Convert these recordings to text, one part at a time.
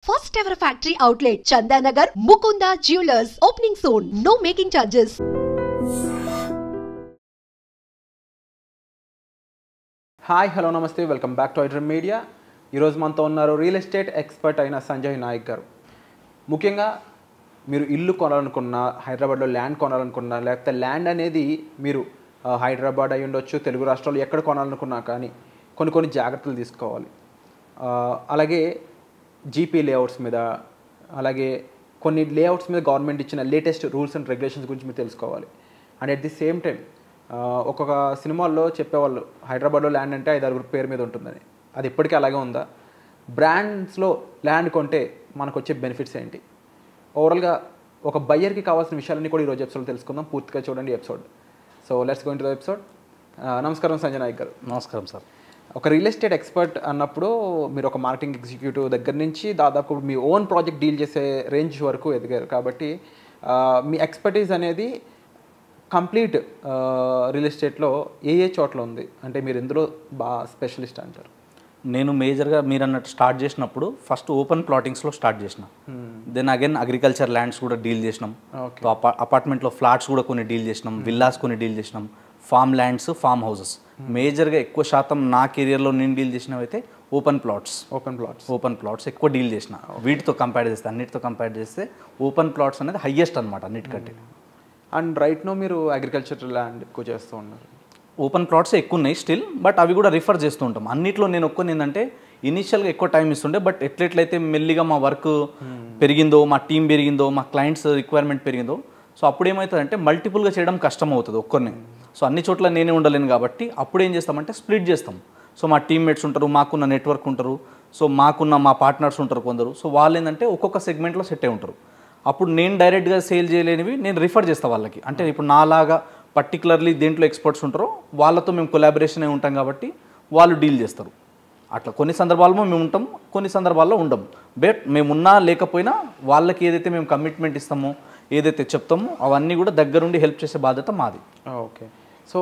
First ever factory outlet, Chandanagar, Mukunda Jewelers, opening soon. No making charges. Hi hello నమస్తే welcome back to iDream Media. ఈరోజు మనతో ఉన్నారు real estate expert అయిన సంజయ్ నాయక్ గారు. ముఖ్యంగా మీరు ఇల్లు కొనాలనుకున్నా, హైదరాబాద్లో ల్యాండ్ కొనాలనుకున్నా, లేకపోతే ల్యాండ్ అనేది మీరు హైదరాబాద్ అయి ఉండొచ్చు, తెలుగు రాష్ట్రాలు ఎక్కడ కొనాలనుకున్నా కానీ కొన్ని జాగ్రత్తలు తీసుకోవాలి. అలాగే జీపీ లేఅవుట్స్ మీద, అలాగే కొన్ని లేఅవుట్స్ మీద గవర్నమెంట్ ఇచ్చిన లేటెస్ట్ రూల్స్ అండ్ రెగ్యులేషన్స్ గురించి మీరు తెలుసుకోవాలి. And at the same time ఒక్కొక్క సినిమాల్లో చెప్పేవాళ్ళు హైదరాబాద్లో ల్యాండ్ అంటే 5-6 పేరు మీద ఉంటుందని. అది ఇప్పటికీ అలాగే ఉందా? బ్రాండ్స్లో ల్యాండ్ కొంటే మనకు వచ్చే బెనిఫిట్స్ ఏంటి? ఓవరాల్గా ఒక బయ్యర్కి కావాల్సిన విషయాలన్నీ కూడా ఈరోజు ఎపిసోడ్ తెలుసుకుందాం. పూర్తిగా చూడండి episode. So let's go into the episode. నమస్కారం సంజయ్ నాయక్ గారు. నమస్కారం సార్. ఒక రియల్ ఎస్టేట్ ఎక్స్పర్ట్ అన్నప్పుడు మీరు ఒక మార్కెటింగ్ ఎగ్జిక్యూటివ్ దగ్గర నుంచి దాదాపు మీ ఓన్ ప్రాజెక్ట్ డీల్ చేసే రేంజ్ వరకు ఎదిగారు. కాబట్టి మీ ఎక్స్పర్టీస్ అనేది కంప్లీట్ రియల్ ఎస్టేట్లో ఏ చోట్ల ఉంది అంటే మీరు ఎందులో బాగా స్పెషలిస్ట్ అంటారు? నేను మేజర్గా మీరు అన్నట్టు స్టార్ట్ చేసినప్పుడు ఫస్ట్ ఓపెన్ ప్లాటింగ్స్లో స్టార్ట్ చేసిన. దెన్ అగైన్ అగ్రికల్చర్ ల్యాండ్స్ కూడా డీల్ చేసినాం. అపార్ట్మెంట్లో ఫ్లాట్స్ కూడా కొన్ని డీల్ చేసినాం, విల్లాస్ కొన్ని డీల్ చేసినాం, ఫామ్ ల్యాండ్స్, ఫామ్ హౌసెస్. మేజర్గా ఎక్కువ శాతం నా కెరియర్లో నేను డీల్ చేసినవి అయితే ఓపెన్ ప్లాట్స్ ఎక్కువ డీల్ చేసిన. వీటితో కంపేర్ చేస్తే, అన్నిటితో కంపేర్ చేస్తే ఓపెన్ ప్లాట్స్ అనేది హయ్యెస్ట్ అనమాట అన్నిటికంటే. అండ్ రైట్ నో మీరు అగ్రికల్చర్ ల్యాండ్ ఎక్కువ చేస్తూ ఉన్నారు. ఓపెన్ ప్లాట్స్ ఎక్కువ ఉన్నాయి స్టిల్, బట్ అవి కూడా రిఫర్ చేస్తూ ఉంటాం. అన్నిట్లో నేను ఒక్కని ఏంటంటే ఇనీషియల్గా ఎక్కువ టైం ఇస్తుండే, బట్ ఎట్లయితే మెల్లిగా మా వర్క్ పెరిగిందో, మా టీం పెరిగిందో, మా క్లయింట్స్ రిక్వైర్మెంట్ పెరిగిందో, సో అప్పుడు ఏమవుతుందంటే మల్టిపుల్గా చేయడం కష్టం అవుతుంది ఒక్కరిని. సో అన్ని చోట్ల నేనే ఉండలేను కాబట్టి అప్పుడు ఏం చేస్తామంటే స్ప్లిట్ చేస్తాం. సో మా టీమ్మేట్స్ ఉంటారు, మాకున్న నెట్వర్క్ ఉంటారు, సో మాకున్న మా పార్ట్నర్స్ ఉంటారు కొందరు. సో వాళ్ళు ఏంటంటే ఒక్కొక్క సెగ్మెంట్లో సెట్ అయి ఉంటారు. అప్పుడు నేను డైరెక్ట్గా సేల్ చేయలేనివి నేను రిఫర్ చేస్తాను వాళ్ళకి. అంటే ఇప్పుడు నాలాగా పర్టికులర్లీ దేంట్లో ఎక్స్పర్ట్స్ ఉంటారో వాళ్ళతో మేము కొలాబరేషన్ అయి ఉంటాం కాబట్టి వాళ్ళు డీల్ చేస్తారు. అట్లా కొన్ని సందర్భాల్లో మేము ఉంటాం, కొన్ని సందర్భాల్లో ఉండం. బట్ మేమున్నా లేకపోయినా వాళ్ళకి ఏదైతే మేము కమిట్మెంట్ ఇస్తామో, ఏదైతే చెప్తామో అవన్నీ కూడా దగ్గరుండి హెల్ప్ చేసే బాధ్యత మాది. ఓకే. సో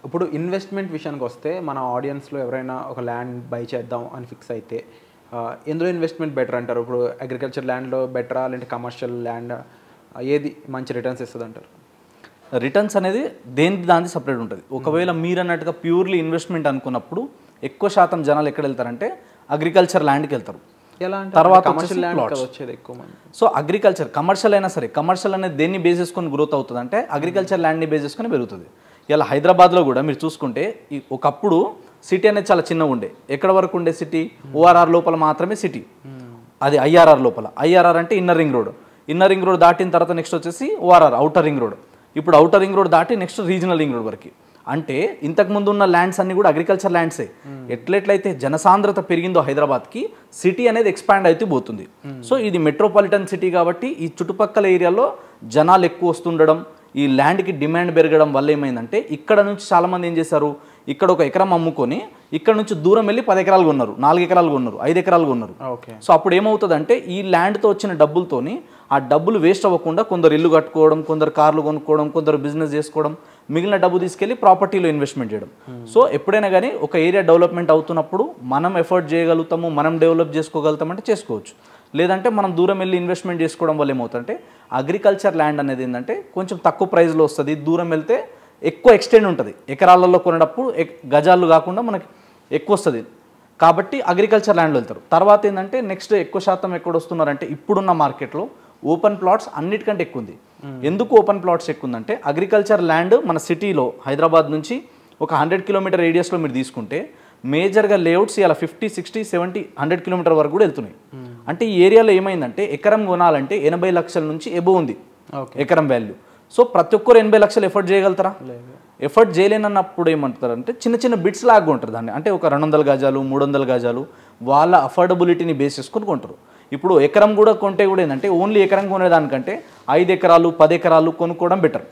ఇప్పుడు ఇన్వెస్ట్మెంట్ విషయానికి వస్తే మన ఆడియన్స్లో ఎవరైనా ఒక ల్యాండ్ బై చేద్దాం అని ఫిక్స్ అయితే ఎందులో ఇన్వెస్ట్మెంట్ బెటర్ అంటారు? ఇప్పుడు అగ్రికల్చర్ ల్యాండ్లో బెటరా, లేదంటే కమర్షియల్ ల్యాండ్, ఏది మంచి రిటర్న్స్ ఇస్తుంది అంటారు? రిటర్న్స్ అనేది దానికి సపరేట్ ఉంటుంది. ఒకవేళ మీరు అన్నట్టుగా ప్యూర్లీ ఇన్వెస్ట్మెంట్ అనుకున్నప్పుడు ఎక్కువ శాతం జనాలు ఎక్కడ వెళ్తారంటే అగ్రికల్చర్ ల్యాండ్కి వెళ్తారు. తర్వాత సో అగ్రికల్చర్ కమర్షియల్ అయినా సరే, కమర్షియల్ అనేది దేన్ని బేస్ చేసుకొని గ్రోత్ అవుతుంది అంటే అగ్రికల్చర్ ల్యాండ్ని బేస్ చేసుకొని పెరుగుతుంది. ఇలా హైదరాబాద్లో కూడా మీరు చూసుకుంటే ఒకప్పుడు సిటీ అనేది చాలా చిన్నగా ఉండే. ఎక్కడ వరకు ఉండే సిటీ? ఓఆర్ఆర్ లోపల మాత్రమే సిటీ, అది ఐఆర్ఆర్ లోపల. ఐఆర్ఆర్ అంటే ఇన్నర్ రింగ్ రోడ్ దాటిన తర్వాత నెక్స్ట్ వచ్చేసి ఓఆర్ఆర్ అవుటర్ రింగ్ రోడ్. ఇప్పుడు అవుటర్ రింగ్ రోడ్ దాటి నెక్స్ట్ రీజనల్ రింగ్ రోడ్ వరకు. అంటే ఇంతకుముందు ఉన్న ల్యాండ్స్ అన్ని కూడా అగ్రికల్చర్ ల్యాండ్సే. ఎట్లయితే జనసాంద్రత పెరిగిందో హైదరాబాద్కి, సిటీ అనేది ఎక్స్పాండ్ అయితే పోతుంది. సో ఇది మెట్రోపాలిటన్ సిటీ కాబట్టి ఈ చుట్టుపక్కల ఏరియాలో జనాలు ఎక్కువ వస్తుండడం, ఈ ల్యాండ్కి డిమాండ్ పెరగడం వల్ల ఏమైందంటే ఇక్కడ నుంచి చాలామంది ఏం చేశారు, ఇక్కడ ఒక ఎకరం అమ్ముకొని ఇక్కడ నుంచి దూరం వెళ్ళి 10 ఎకరాలు కొన్నారు, 4 ఎకరాలు కొన్నారు, 5 ఎకరాలు కొన్నారు. సో అప్పుడు ఏమవుతుందంటే ఈ ల్యాండ్తో వచ్చిన డబ్బులతోని ఆ డబ్బులు వేస్ట్ అవ్వకుండా కొందరు ఇల్లు కట్టుకోవడం, కొందరు కార్లు కొనుక్కోవడం, కొందరు బిజినెస్ చేసుకోవడం, మిగిలిన డబ్బు తీసుకెళ్ళి ప్రాపర్టీలో ఇన్వెస్ట్మెంట్ చేయడం. సో ఎప్పుడైనా కానీ ఒక ఏరియా డెవలప్మెంట్ అవుతున్నప్పుడు మనం ఎఫర్ట్ చేయగలుగుతాము, మనం డెవలప్ చేసుకోగలుగుతామంటే చేసుకోవచ్చు. లేదంటే మనం దూరం వెళ్ళి ఇన్వెస్ట్మెంట్ చేసుకోవడం వల్ల ఏమవుతుందంటే అగ్రికల్చర్ ల్యాండ్ అనేది ఏంటంటే కొంచెం తక్కువ ప్రైస్లో వస్తుంది, దూరం వెళ్తే ఎక్కువ ఎక్స్టెండ్ ఉంటుంది. ఎకరాలలో కొనేటప్పుడు గజాలు కాకుండా మనకి ఎక్కువ వస్తుంది కాబట్టి అగ్రికల్చర్ ల్యాండ్లో వెళ్తారు. తర్వాత ఏంటంటే నెక్స్ట్ ఎక్కువ శాతం ఎక్కడ వస్తున్నారంటే ఇప్పుడున్న మార్కెట్లో ఓపెన్ ప్లాట్స్ అన్నిటికంటే ఎక్కువ ఉంది. ఎందుకు ఓపెన్ ప్లాట్స్ ఎక్కువ ఉందంటే అగ్రికల్చర్ ల్యాండ్ మన సిటీలో హైదరాబాద్ నుంచి ఒక 100 కిలోమీటర్ రేడియస్లో మీరు తీసుకుంటే మేజర్గా లేఅవుట్స్ ఇలా 50, 60, 70, 100 కిలోమీటర్ వరకు కూడా వెళ్తున్నాయి. అంటే ఈ ఏరియాలో ఏమైందంటే ఎకరం కొనాలంటే 80 లక్షల నుంచి ఎబో ఉంది ఎకరం వాల్యూ. సో ప్రతి ఒక్కరు 80 లక్షలు ఎఫర్ట్ చేయగలుగుతారా? ఎఫర్ట్ చేయలేనప్పుడు ఏమంటారంటే చిన్న చిన్న బిట్స్ లాగా ఉంటుంది దాన్ని. అంటే ఒక 200 గజాలు, 300 గజాలు వాళ్ళ అఫోర్డబిలిటీని బేస్ చేసుకొని కొంటారు. ఇప్పుడు ఎకరం కూడా కొంటే కూడా ఏంటంటే ఓన్లీ ఎకరం కొనేదానికంటే 5 ఎకరాలు, 10 ఎకరాలు కొనుక్కోవడం బెటర్.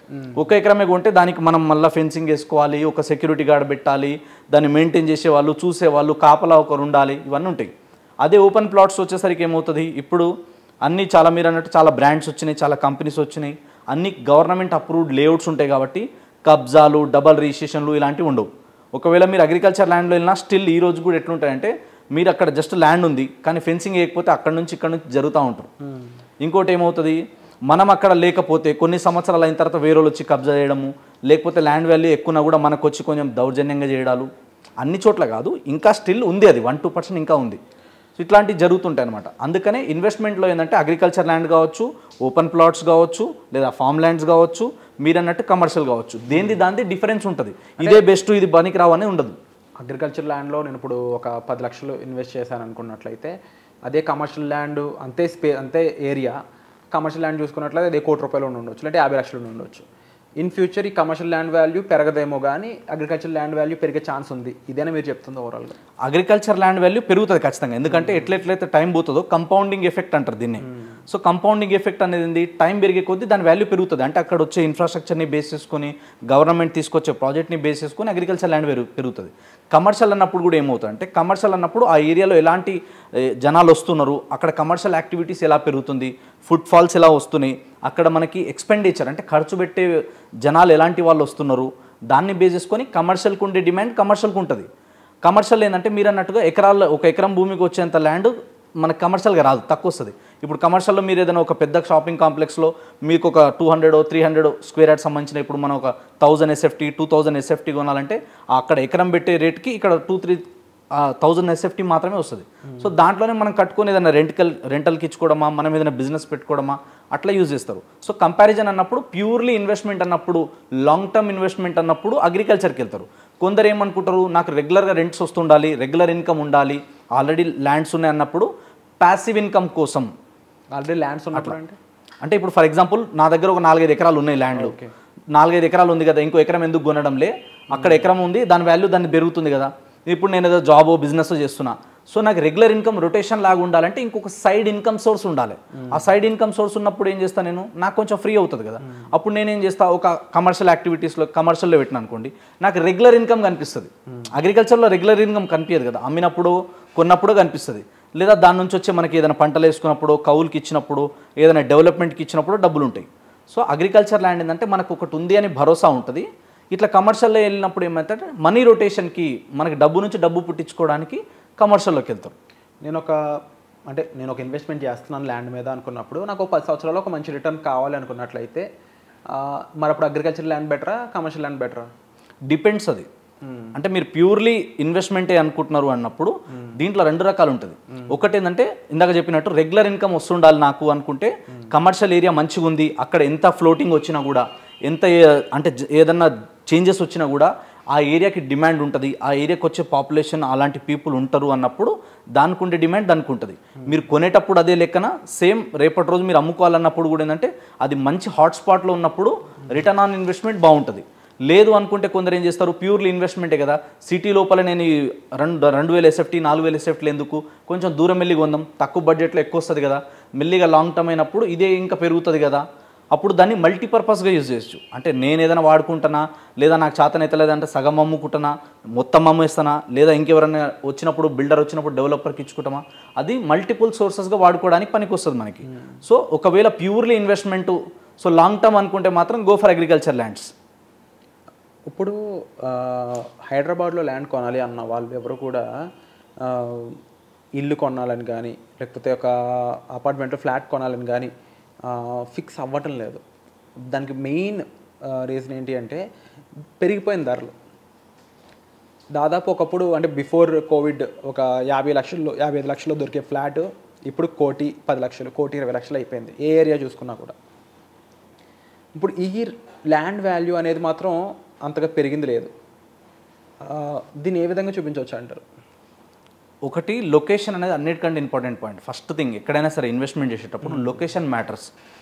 ఒక ఎకరమే కొంటే దానికి మనం మళ్ళీ ఫెన్సింగ్ వేసుకోవాలి, ఒక సెక్యూరిటీ గార్డ్ పెట్టాలి, దాన్ని మెయింటైన్ చేసేవాళ్ళు, చూసేవాళ్ళు, కాపలా ఒకరు ఉండాలి, ఇవన్నీ ఉంటాయి. అదే ఓపెన్ ప్లాట్స్ వచ్చేసరికి ఏమవుతుంది, ఇప్పుడు అన్నీ చాలా మీరు అన్నట్టు చాలా బ్రాండ్స్ వచ్చినాయి, చాలా కంపెనీస్ వచ్చినాయి, అన్ని గవర్నమెంట్ అప్రూవ్డ్ లేఅవుట్స్ ఉంటాయి కాబట్టి కబ్జాలు, డబల్ రిజిస్ట్రేషన్లు ఇలాంటివి ఉండవు. ఒకవేళ మీరు అగ్రికల్చర్ ల్యాండ్లో వెళ్ళినా స్టిల్ ఈ రోజు కూడా ఎట్లుంటాయంటే మీరు అక్కడ జస్ట్ ల్యాండ్ ఉంది కానీ ఫెన్సింగ్ వేయకపోతే అక్కడ నుంచి ఇక్కడ నుంచి జరుగుతూ ఉంటారు. ఇంకోటి ఏమవుతుంది, మనం అక్కడ లేకపోతే కొన్ని సంవత్సరాలు అయిన తర్వాత వేరే వచ్చి కబ్జా చేయడము, లేకపోతే ల్యాండ్ వాల్యూ ఎక్కువనా కూడా మనకు వచ్చి కొంచెం దౌర్జన్యంగా చేయడాలు, అన్ని చోట్ల కాదు, ఇంకా స్టిల్ ఉంది, అది 1-2% ఇంకా ఉంది. సో ఇట్లాంటివి జరుగుతుంటాయి అనమాట. అందుకనే ఇన్వెస్ట్మెంట్లో ఏంటంటే అగ్రికల్చర్ ల్యాండ్ కావచ్చు, ఓపెన్ ప్లాట్స్ కావచ్చు, లేదా ఫామ్ ల్యాండ్స్ కావచ్చు, మీరు అన్నట్టు కమర్షియల్ కావచ్చు, దాని డిఫరెన్స్ ఉంటుంది. ఇదే బెస్ట్, ఇది పనికి రావనే ఉండదు. అగ్రికల్చర్ ల్యాండ్లో నేను ఇప్పుడు ఒక 10 లక్షలు ఇన్వెస్ట్ చేశాను అనుకున్నట్లయితే అదే కమర్షియల్ ల్యాండ్ అంతే ఏరియా కమర్షియల్ ల్యాండ్ చూసుకున్నట్లయితే అదే ₹1,00,00,000 ఉండొచ్చు, లేదంటే 50 లక్షలు ఉండొచ్చు. ఇన్ ఫ్యూచర్ ఈ కమర్షియల్ ల్యాండ్ వాల్యూ పెరగదేమో కానీ అగ్రికల్చర్ ల్యాండ్ వాల్యూ పెరిగే ఛాన్స్ ఉంది. ఇదేనా మీరు చెప్తుంది ఓవరాల్గా? అగ్రికల్చర్ ల్యాండ్ వాల్యూ పెరుగుతుంది ఖచ్చితంగా, ఎందుకంటే ఎట్లయితే టైం పోతుందో కంపౌండింగ్ ఎఫెక్ట్ అంటారు దీన్ని. సో కంపౌండింగ్ ఎఫెక్ట్ అనేది టైం పెరిగే కొద్దీ దాని వాల్యూ పెరుగుతుంది. అంటే అక్కడ వచ్చే ఇన్ఫ్రాస్ట్రక్చర్ని బేస్ చేసుకొని, గవర్నమెంట్ తీసుకొచ్చే ప్రాజెక్ట్ని బేస్ చేసుకొని అగ్రికల్చర్ ల్యాండ్ పెరుగుతుంది. కమర్షియల్ అన్నప్పుడు కూడా ఏమవుతుంది అంటే, కమర్షియల్ అన్నప్పుడు ఆ ఏరియాలో ఎలాంటి జనాలు వస్తున్నారు, అక్కడ కమర్షియల్ యాక్టివిటీస్ ఎలా పెరుగుతుంది, ఫుడ్ ఫాల్స్ ఎలా వస్తున్నాయి, అక్కడ మనకి ఎక్స్పెండిచర్ అంటే ఖర్చు పెట్టే జనాలు ఎలాంటి వాళ్ళు వస్తున్నారు, దాన్ని బేస్ చేసుకొని కమర్షియల్కి ఉండే డిమాండ్ కమర్షియల్కి ఉంటుంది. కమర్షియల్ ఏంటంటే మీరు అన్నట్టుగా ఒక ఎకరం భూమికి వచ్చేంత ల్యాండ్ మనకు కమర్షియల్గా రాదు, తక్కువ వస్తుంది. ఇప్పుడు కమర్షియల్లో మీరు ఏదైనా ఒక పెద్ద షాపింగ్ కాంప్లెక్స్లో మీకు ఒక 200-300 స్క్వేర్ యార్డ్ సంబంధించిన ఇప్పుడు మనం ఒక 1000 SFT 2000 SFT కొనాలంటే అక్కడ ఎకరం పెట్టే రేట్కి ఇక్కడ 2-3,000 SFT మాత్రమే వస్తుంది. సో దాంట్లోనే మనం కట్టుకొని ఏదైనా రెంటల్కి ఇచ్చుకోవడమా, మనం ఏదైనా బిజినెస్ పెట్టుకోవడమా అట్లా యూజ్ చేస్తారు. సో కంపారిజన్ అన్నప్పుడు ప్యూర్లీ ఇన్వెస్ట్మెంట్ అన్నప్పుడు, లాంగ్ టర్మ్ ఇన్వెస్ట్మెంట్ అన్నప్పుడు అగ్రికల్చర్కి వెళ్తారు. కొందరు ఏమనుకుంటారు, నాకు రెగ్యులర్గా రెంట్స్ వస్తుండాలి, రెగ్యులర్ ఇన్కమ్ ఉండాలి, ఆల్రెడీ ల్యాండ్స్ ఉన్నాయి అన్నప్పుడు ప్యాసివ్ ఇన్కమ్ కోసం. ఆల్రెడీ ల్యాండ్స్ ఉన్నప్పుడు అంటే ఇప్పుడు ఫర్ ఎగ్జాంపుల్ నా దగ్గర ఒక 4-5 ఎకరాలు ఉన్నాయి ల్యాండ్లు, 4-5 ఎకరాలు ఉంది కదా, ఇంకో ఎకరం ఎందుకు కొనడంలే, అక్కడ ఎకరం ఉంది, దాని వాల్యూ దాన్ని పెరుగుతుంది కదా. ఇప్పుడు నేను ఏదో జాబో బిజినెస్ చేస్తున్నా, సో నాకు రెగ్యులర్ ఇన్కమ్ రొటేషన్ లాగా ఉండాలంటే ఇంకొక సైడ్ ఇన్కమ్ సోర్స్ ఉండాలి. ఆ సైడ్ ఇన్కమ్ సోర్స్ ఉన్నప్పుడు ఏం చేస్తాను నేను, నాకు కొంచెం ఫ్రీ అవుతుంది కదా. అప్పుడు నేనేం చేస్తా, ఒక కమర్షియల్ యాక్టివిటీస్లో కమర్షియల్లో పెట్టిన అనుకోండి, నాకు రెగ్యులర్ ఇన్కమ్ కనిపిస్తుంది. అగ్రికల్చర్లో రెగ్యులర్ ఇన్కమ్ కనిపించదు కదా, అమ్మినప్పుడు కొన్నప్పుడు కనిపిస్తుంది, లేదా దాని నుంచి వచ్చే మనకి ఏదైనా పంటలు వేసుకున్నప్పుడు, కౌలుకి ఇచ్చినప్పుడు, ఏదైనా డెవలప్మెంట్కి ఇచ్చినప్పుడు డబ్బులు ఉంటాయి. సో అగ్రికల్చర్ ల్యాండ్ ఏంటంటే మనకు ఒకటి ఉంది అని భరోసా ఉంటుంది. ఇట్లా కమర్షియల్లో వెళ్ళినప్పుడు ఏమైతే మనీ రొటేషన్కి, మనకి డబ్బు నుంచి డబ్బు పుట్టించుకోవడానికి కమర్షియల్లోకి వెళ్తాం. నేను ఒక ఇన్వెస్ట్మెంట్ చేస్తున్నాను ల్యాండ్ మీద అనుకున్నప్పుడు, నాకు 10 సంవత్సరాల్లో ఒక మంచి రిటర్న్ కావాలి అనుకున్నట్లయితే మరి అప్పుడు అగ్రికల్చర్ ల్యాండ్ బెటరా, కమర్షియల్ ల్యాండ్ బెటరా? డిపెండ్స్ అది. అంటే మీరు ప్యూర్లీ ఇన్వెస్ట్మెంటే అనుకుంటున్నారు అన్నప్పుడు దీంట్లో 2 రకాలు ఉంటుంది. ఒకటి ఏంటంటే ఇందాక చెప్పినట్టు రెగ్యులర్ ఇన్కమ్ వస్తుండాలి నాకు అనుకుంటే, కమర్షియల్ ఏరియా మంచిగా ఉంది, అక్కడ ఎంత ఫ్లోటింగ్ వచ్చినా కూడా, ఎంత అంటే ఏదన్నా చేంజెస్ వచ్చినా కూడా ఆ ఏరియాకి డిమాండ్ ఉంటుంది, ఆ ఏరియాకి వచ్చే పాపులేషన్ అలాంటి పీపుల్ ఉంటారు అన్నప్పుడు దానికి ఉండే డిమాండ్ దానికి ఉంటుంది. మీరు కొనేటప్పుడు అదే లెక్కన సేమ్ రేపటి రోజు మీరు అమ్ముకోవాలన్నప్పుడు కూడా ఏంటంటే అది మంచి హాట్స్పాట్లో ఉన్నప్పుడు రిటర్న్ ఆన్ ఇన్వెస్ట్మెంట్ బాగుంటుంది. లేదు అనుకుంటే కొందరు ఏం చేస్తారు, ప్యూర్లీ ఇన్వెస్ట్మెంటే కదా, సిటీ లోపల నేను 2,000 SFT 4,000 SFT ఎందుకు, కొంచెం దూరం వెళ్ళి కొందాం, తక్కువ బడ్జెట్లో ఎక్కువ వస్తుంది కదా, మెల్లిగా లాంగ్ టర్మ్ అయినప్పుడు ఇదే ఇంకా పెరుగుతుంది కదా, అప్పుడు దాన్ని మల్టీపర్పస్గా యూజ్ చేయొచ్చు. అంటే నేను ఏదైనా వాడుకుంటానా, లేదా నాకు చేతనైతే లేదంటే సగం అమ్ముకుంటానా, మొత్తం అమ్మేస్తానా, లేదా ఇంకెవరైనా వచ్చినప్పుడు బిల్డర్ వచ్చినప్పుడు డెవలపర్కి ఇచ్చుకుంటామా, అది మల్టిపుల్ సోర్సెస్గా వాడుకోవడానికి పనికి వస్తుంది మనకి. సో ఒకవేళ purely investment, so long term అనుకుంటే మాత్రం గో ఫర్ అగ్రికల్చర్ ల్యాండ్స్. ఇప్పుడు హైదరాబాద్లో ల్యాండ్ కొనాలి అన్న వాళ్ళు ఎవరు కూడా ఇల్లు కొనాలని కానీ, లేకపోతే ఒక అపార్ట్మెంట్లో ఫ్లాట్ కొనాలని కానీ ఫిక్స్ అవ్వటం లేదు. దానికి మెయిన్ రీజన్ ఏంటి అంటే పెరిగిపోయిన ధరలు. దాదాపు ఒకప్పుడు అంటే బిఫోర్ కోవిడ్ ఒక 55 లక్షల్లో దొరికే ఫ్లాట్ ఇప్పుడు 1,10 లక్షలు, 1,20 లక్షలు అయిపోయింది, ఏ ఏరియా చూసుకున్నా కూడా. ఇప్పుడు ఈ ల్యాండ్ వాల్యూ అనేది మాత్రం అంతగా పెరిగింది లేదు. దీన్ని ఏ విధంగా చూపించవచ్చు అంటారు? ఒకటి, లొకేషన్ అనేది అన్నిటికంటే ఇంపార్టెంట్ పాయింట్. ఫస్ట్ థింగ్ ఎక్కడైనా సరే ఇన్వెస్ట్మెంట్ చేసేటప్పుడు లొకేషన్ మ్యాటర్స్.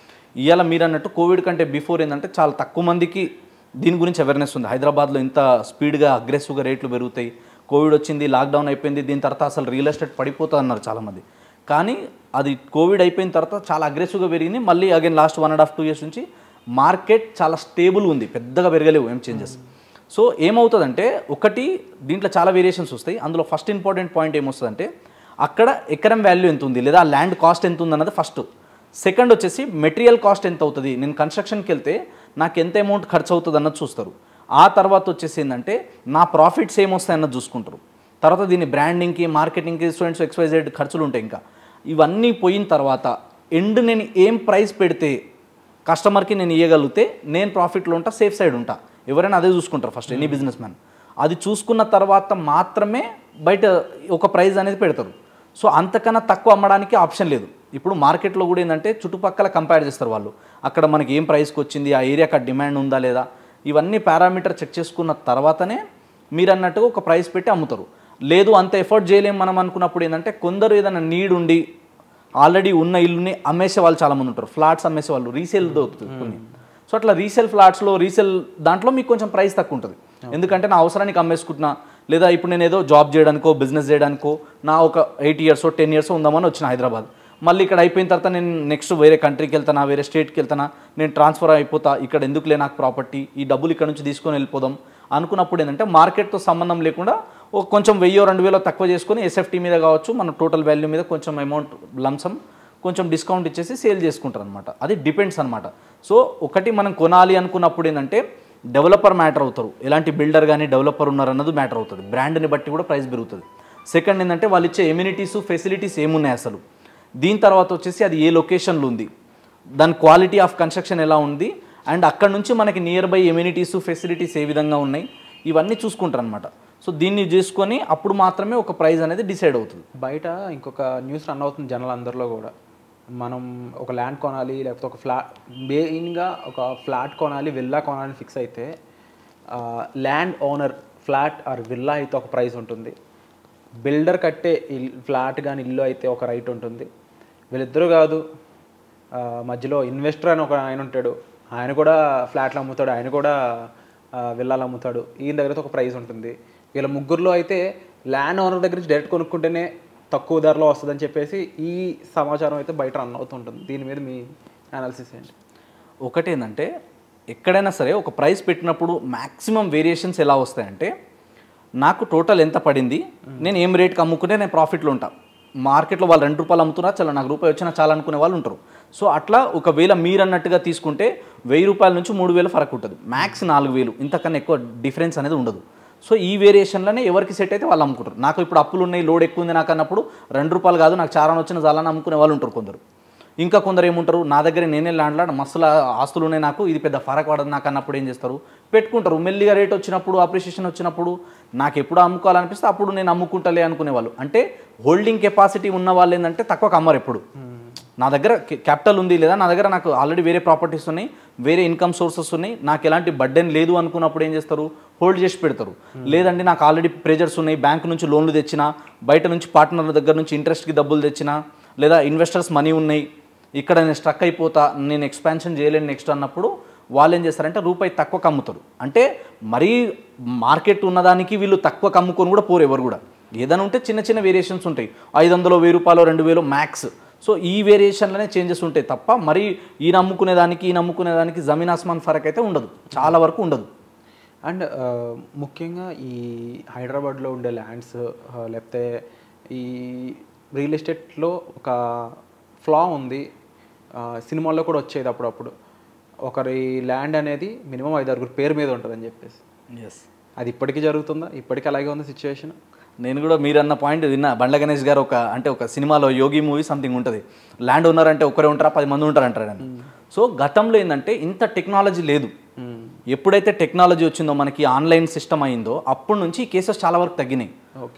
ఇవాళ మీరు అన్నట్టు కోవిడ్ కంటే బిఫోర్ ఏంటంటే చాలా తక్కువ మందికి దీని గురించి అవేర్నెస్ ఉంది. హైదరాబాద్లో ఇంత స్పీడ్గా అగ్రెసివ్గా రేట్లు పెరుగుతాయి, కోవిడ్ వచ్చింది, లాక్డౌన్ అయిపోయింది, దీని తర్వాత అసలు రియల్ ఎస్టేట్ పడిపోతుంది అన్నారు చాలామంది. కానీ అది కోవిడ్ అయిపోయిన తర్వాత చాలా అగ్రెసివ్గా పెరిగింది. మళ్ళీ అగైన్ లాస్ట్ 1.5-2 years నుంచి మార్కెట్ చాలా స్టేబుల్ ఉంది, పెద్దగా పెరగలేవు ఏం చేంజెస్. సో ఏమవుతుందంటే ఒకటి, దీంట్లో చాలా వేరియేషన్స్ వస్తాయి. అందులో ఫస్ట్ ఇంపార్టెంట్ పాయింట్ ఏమొస్తుందంటే అక్కడ ఎకరం వాల్యూ ఎంత ఉంది, లేదా ల్యాండ్ కాస్ట్ ఎంత ఉంది అన్నది ఫస్ట్. సెకండ్ వచ్చేసి మెటీరియల్ కాస్ట్ ఎంత అవుతుంది, నేను కన్స్ట్రక్షన్కి వెళ్తే నాకు ఎంత అమౌంట్ ఖర్చు అవుతుంది అన్నది చూస్తారు. ఆ తర్వాత వచ్చేసి ఏంటంటే నా ప్రాఫిట్స్ ఏమొస్తాయి అన్నది చూసుకుంటారు. తర్వాత దీన్ని బ్రాండింగ్కి మార్కెటింగ్కి స్టూడెంట్స్ XYZ ఖర్చులు ఉంటాయి. ఇంకా ఇవన్నీ పోయిన తర్వాత ఎండ్ నేను ఏం ప్రైస్ పెడితే కస్టమర్కి నేను ఇవ్వగలిగితే నేను ప్రాఫిట్లో ఉంటా, సేఫ్ సైడ్ ఉంటా. ఎవరైనా అదే చూసుకుంటారు ఫస్ట్, ఎనీ బిజినెస్ మ్యాన్. అది చూసుకున్న తర్వాత మాత్రమే బయట ఒక ప్రైస్ అనేది పెడతారు. సో అంతకన్నా తక్కువ అమ్మడానికి ఆప్షన్ లేదు. ఇప్పుడు మార్కెట్లో కూడా ఏంటంటే చుట్టుపక్కల కంపేర్ చేస్తారు వాళ్ళు, అక్కడ మనకి ఏం ప్రైస్కి వచ్చింది, ఆ ఏరియాకి డిమాండ్ ఉందా లేదా, ఇవన్నీ పారామీటర్ చెక్ చేసుకున్న తర్వాతనే మీరు అన్నట్టుగా ఒక ప్రైస్ పెట్టి అమ్ముతారు. లేదు అంత ఎఫర్ట్ చేయలేము మనం అనుకున్నప్పుడు ఏంటంటే కొందరు ఏదైనా నీడ్ ఉండి ఆల్రెడీ ఉన్న ఇల్లుని అమ్మేసే వాళ్ళు చాలామంది ఉంటారు, ఫ్లాట్స్ అమ్మేసే వాళ్ళు, రీసేల్ దొరుకుతుంది కొన్ని. సో అట్లా రీసేల్ ఫ్లాట్స్లో రీసేల్ దాంట్లో మీకు కొంచెం ప్రైస్ తక్కువ ఉంటుంది. ఎందుకంటే నా అవసరానికి అమ్మేసుకుంటున్నా, లేదా ఇప్పుడు నేను ఏదో జాబ్ చేయడానికో బిజినెస్ చేయడానికో నా ఒక 8 years 10 years ఉందామని వచ్చిన హైదరాబాద్, మళ్ళీ ఇక్కడ అయిపోయిన తర్వాత నేను నెక్స్ట్ వేరే కంట్రీకి వెళ్తానా, వేరే స్టేట్కి వెళ్తానా, నేను ట్రాన్స్ఫర్ అయిపోతా, ఇక్కడ ఎందుకులే నాకు ప్రాపర్టీ, ఈ డబ్బులు ఇక్కడ నుంచి తీసుకొని వెళ్ళిపోదాం అనుకున్నప్పుడు ఏంటంటే మార్కెట్తో సంబంధం లేకుండా ఒక కొంచెం 1000-2000 తక్కువ చేసుకొని SFT మీద కావచ్చు మన టోటల్ వాల్యూ మీద కొంచెం అమౌంట్ లంసమ్ కొంచెం డిస్కౌంట్ ఇచ్చేసి సేల్ చేసుకుంటారు అనమాట. అది డిపెండ్స్ అనమాట. సో ఒకటి మనం కొనాలి అనుకున్నప్పుడు ఏంటంటే డెవలపర్ మ్యాటర్ అవుతారు, ఎలాంటి బిల్డర్ కానీ డెవలపర్ ఉన్నారు అన్నది మ్యాటర్ అవుతుంది, బ్రాండ్ని బట్టి కూడా ప్రైస్ పెరుగుతుంది. సెకండ్ ఏంటంటే వాళ్ళు ఇచ్చే ఎమ్యూనిటీస్ ఫెసిలిటీస్ ఏమున్నాయి అసలు, దీని తర్వాత వచ్చేసి అది ఏ లొకేషన్లో ఉంది, దాని క్వాలిటీ ఆఫ్ కన్స్ట్రక్షన్ ఎలా ఉంది, అండ్ అక్కడ నుంచి మనకి నియర్ బై ఎమ్యూనిటీస్ ఫెసిలిటీస్ ఏ విధంగా ఉన్నాయి, ఇవన్నీ చూసుకుంటారు అనమాట. సో దీన్ని చేసుకొని అప్పుడు మాత్రమే ఒక ప్రైస్ అనేది డిసైడ్ అవుతుంది. బయట ఇంకొక న్యూస్ రన్ అవుతుంది జనాలందరిలో కూడా, మనం ఒక ల్యాండ్ కొనాలి లేకపోతే ఒక మెయిన్గా ఒక ఫ్లాట్ కొనాలి, విల్లా కొనాలి ఫిక్స్ అయితే land owner flat are villa అయితే ఒక ప్రైస్ ఉంటుంది, బిల్డర్ కట్టే ఫ్లాట్ కానీ ఇల్లు అయితే ఒక రైట్ ఉంటుంది. వీళ్ళిద్దరూ కాదు, మధ్యలో ఇన్వెస్టర్ అని ఒక ఆయన ఉంటాడు, ఆయన కూడా ఫ్లాట్లు అమ్ముతాడు, ఆయన కూడా విల్లాలు అమ్ముతాడు, ఈయన దగ్గర ఒక ప్రైస్ ఉంటుంది. వీళ్ళ ముగ్గురులో అయితే ల్యాండ్ ఓనర్ దగ్గర నుంచి డైరెక్ట్ కొనుక్కుంటేనే తక్కువ ధరలో వస్తుందని చెప్పేసి ఈ సమాచారం అయితే బయట రన్ అవుతుంటుంది. దీని మీద మీ అనాలిసిస్ ఏంటి? ఒకటేంటంటే ఎక్కడైనా సరే ఒక ప్రైస్ పెట్టినప్పుడు మ్యాక్సిమం వేరియేషన్స్ ఎలా వస్తాయంటే నాకు టోటల్ ఎంత పడింది, నేను ఏం రేట్కి అమ్ముకుంటే నేను ప్రాఫిట్లో ఉంటాను. మార్కెట్లో వాళ్ళు ₹2 అమ్ముతున్నా చాలా నాకు రూపాయి వచ్చినా చాలా అనుకునే వాళ్ళు ఉంటారు. సో అట్లా ఒకవేళ మీరు అన్నట్టుగా తీసుకుంటే ₹1000 నుంచి ₹3000 ఫరక్ ఉంటుంది, మ్యాక్స్ 4000, ఇంతకన్నా ఎక్కువ డిఫరెన్స్ అనేది ఉండదు. సో ఈ వేరియేషన్లోనే ఎవరికి సెట్ అయితే వాళ్ళు అమ్ముకుంటారు. నాకు ఇప్పుడు అప్పులు ఉన్నాయి, లోడ్ ఎక్కువ ఉంది నాకు అన్నప్పుడు ₹2 కాదు నాకు చాలా వచ్చిన చాలని అమ్ముకునే వాళ్ళు ఉంటారు కొందరు. ఇంకా కొందరు ఏముంటారు, నా దగ్గర నేనే ల్యాండ్లాడ్ మస్తుల ఆస్తులు ఉన్నాయి నాకు, ఇది పెద్ద ఫరక్ పడదు నాకు అన్నప్పుడు ఏం చేస్తారు, పెట్టుకుంటారు. మెల్లిగా రేట్ వచ్చినప్పుడు అప్రిషియేషన్ వచ్చినప్పుడు నాకు ఎప్పుడు అమ్ముకోవాలనిపిస్తే అప్పుడు నేను అమ్ముకుంటలే అనుకునే వాళ్ళు. అంటే హోల్డింగ్ కెపాసిటీ ఉన్న వాళ్ళు ఏంటంటే తక్కువ అమ్మరు ఎప్పుడు. నా దగ్గర క్యాపిటల్ ఉంది, లేదా నా దగ్గర నాకు ఆల్రెడీ వేరే ప్రాపర్టీస్ ఉన్నాయి, వేరే ఇన్కమ్ సోర్సెస్ ఉన్నాయి, నాకు ఎలాంటి బర్డెన్ లేదు అనుకున్నప్పుడు ఏం చేస్తారు, హోల్డ్ చేసి పెడతారు. లేదండి నాకు ఆల్రెడీ ప్రెజర్స్ ఉన్నాయి, బ్యాంక్ నుంచి లోన్లు తెచ్చినా, బయట నుంచి పార్ట్నర్ల దగ్గర నుంచి ఇంట్రెస్ట్కి డబ్బులు తెచ్చినా, లేదా ఇన్వెస్టర్స్ మనీ ఉన్నాయి, ఇక్కడ నేను స్ట్రక్ అయిపోతా, నేను ఎక్స్పాన్షన్ చేయలేను నెక్స్ట్ అన్నప్పుడు వాళ్ళు ఏం చేస్తారంటే రూపాయి తక్కువ అమ్ముతారు. అంటే మరీ మార్కెట్ ఉన్నదానికి వీళ్ళు తక్కువ అమ్ముకొని కూడా పోరు ఎవరు కూడా. ఏదైనా ఉంటే చిన్న చిన్న వేరియేషన్స్ ఉంటాయి, 500, ₹1000, ₹2000 మ్యాక్స్. సో ఈ వేరియేషన్లోనే చేంజెస్ ఉంటాయి తప్ప మరి ఈయన అమ్ముకునేదానికి జమీన్ ఆస్మాన్ ఫరక్ అయితే ఉండదు, చాలా వరకు ఉండదు. అండ్ ముఖ్యంగా ఈ హైదరాబాద్లో ఉండే ల్యాండ్స్ లేకపోతే ఈ రియల్ ఎస్టేట్లో ఒక ఫ్లా ఉంది, సినిమాల్లో కూడా వచ్చేది అప్పుడప్పుడు, ఒకరి ల్యాండ్ అనేది మినిమం 5-6 పేరు మీద ఉంటుందని చెప్పేసి. ఎస్, అది ఇప్పటికీ జరుగుతుందా? ఇప్పటికీ అలాగే ఉంది సిచ్యువేషన్? నేను కూడా మీరు అన్న పాయింట్ విన్నా. బండ్ల గణేష్ గారు ఒక సినిమాలో యోగి మూవీ సంథింగ్ ఉంటుంది, ల్యాండ్ ఓనర్ అంటే ఒకరే ఉంటారా 10 మంది ఉంటారు అంటారు అని. సో గతంలో ఏంటంటే ఇంత టెక్నాలజీ లేదు. ఎప్పుడైతే టెక్నాలజీ వచ్చిందో మనకి ఆన్లైన్ సిస్టమ్ అయిందో అప్పటి నుంచి ఈ కేసెస్ చాలా వరకు తగ్గినాయి.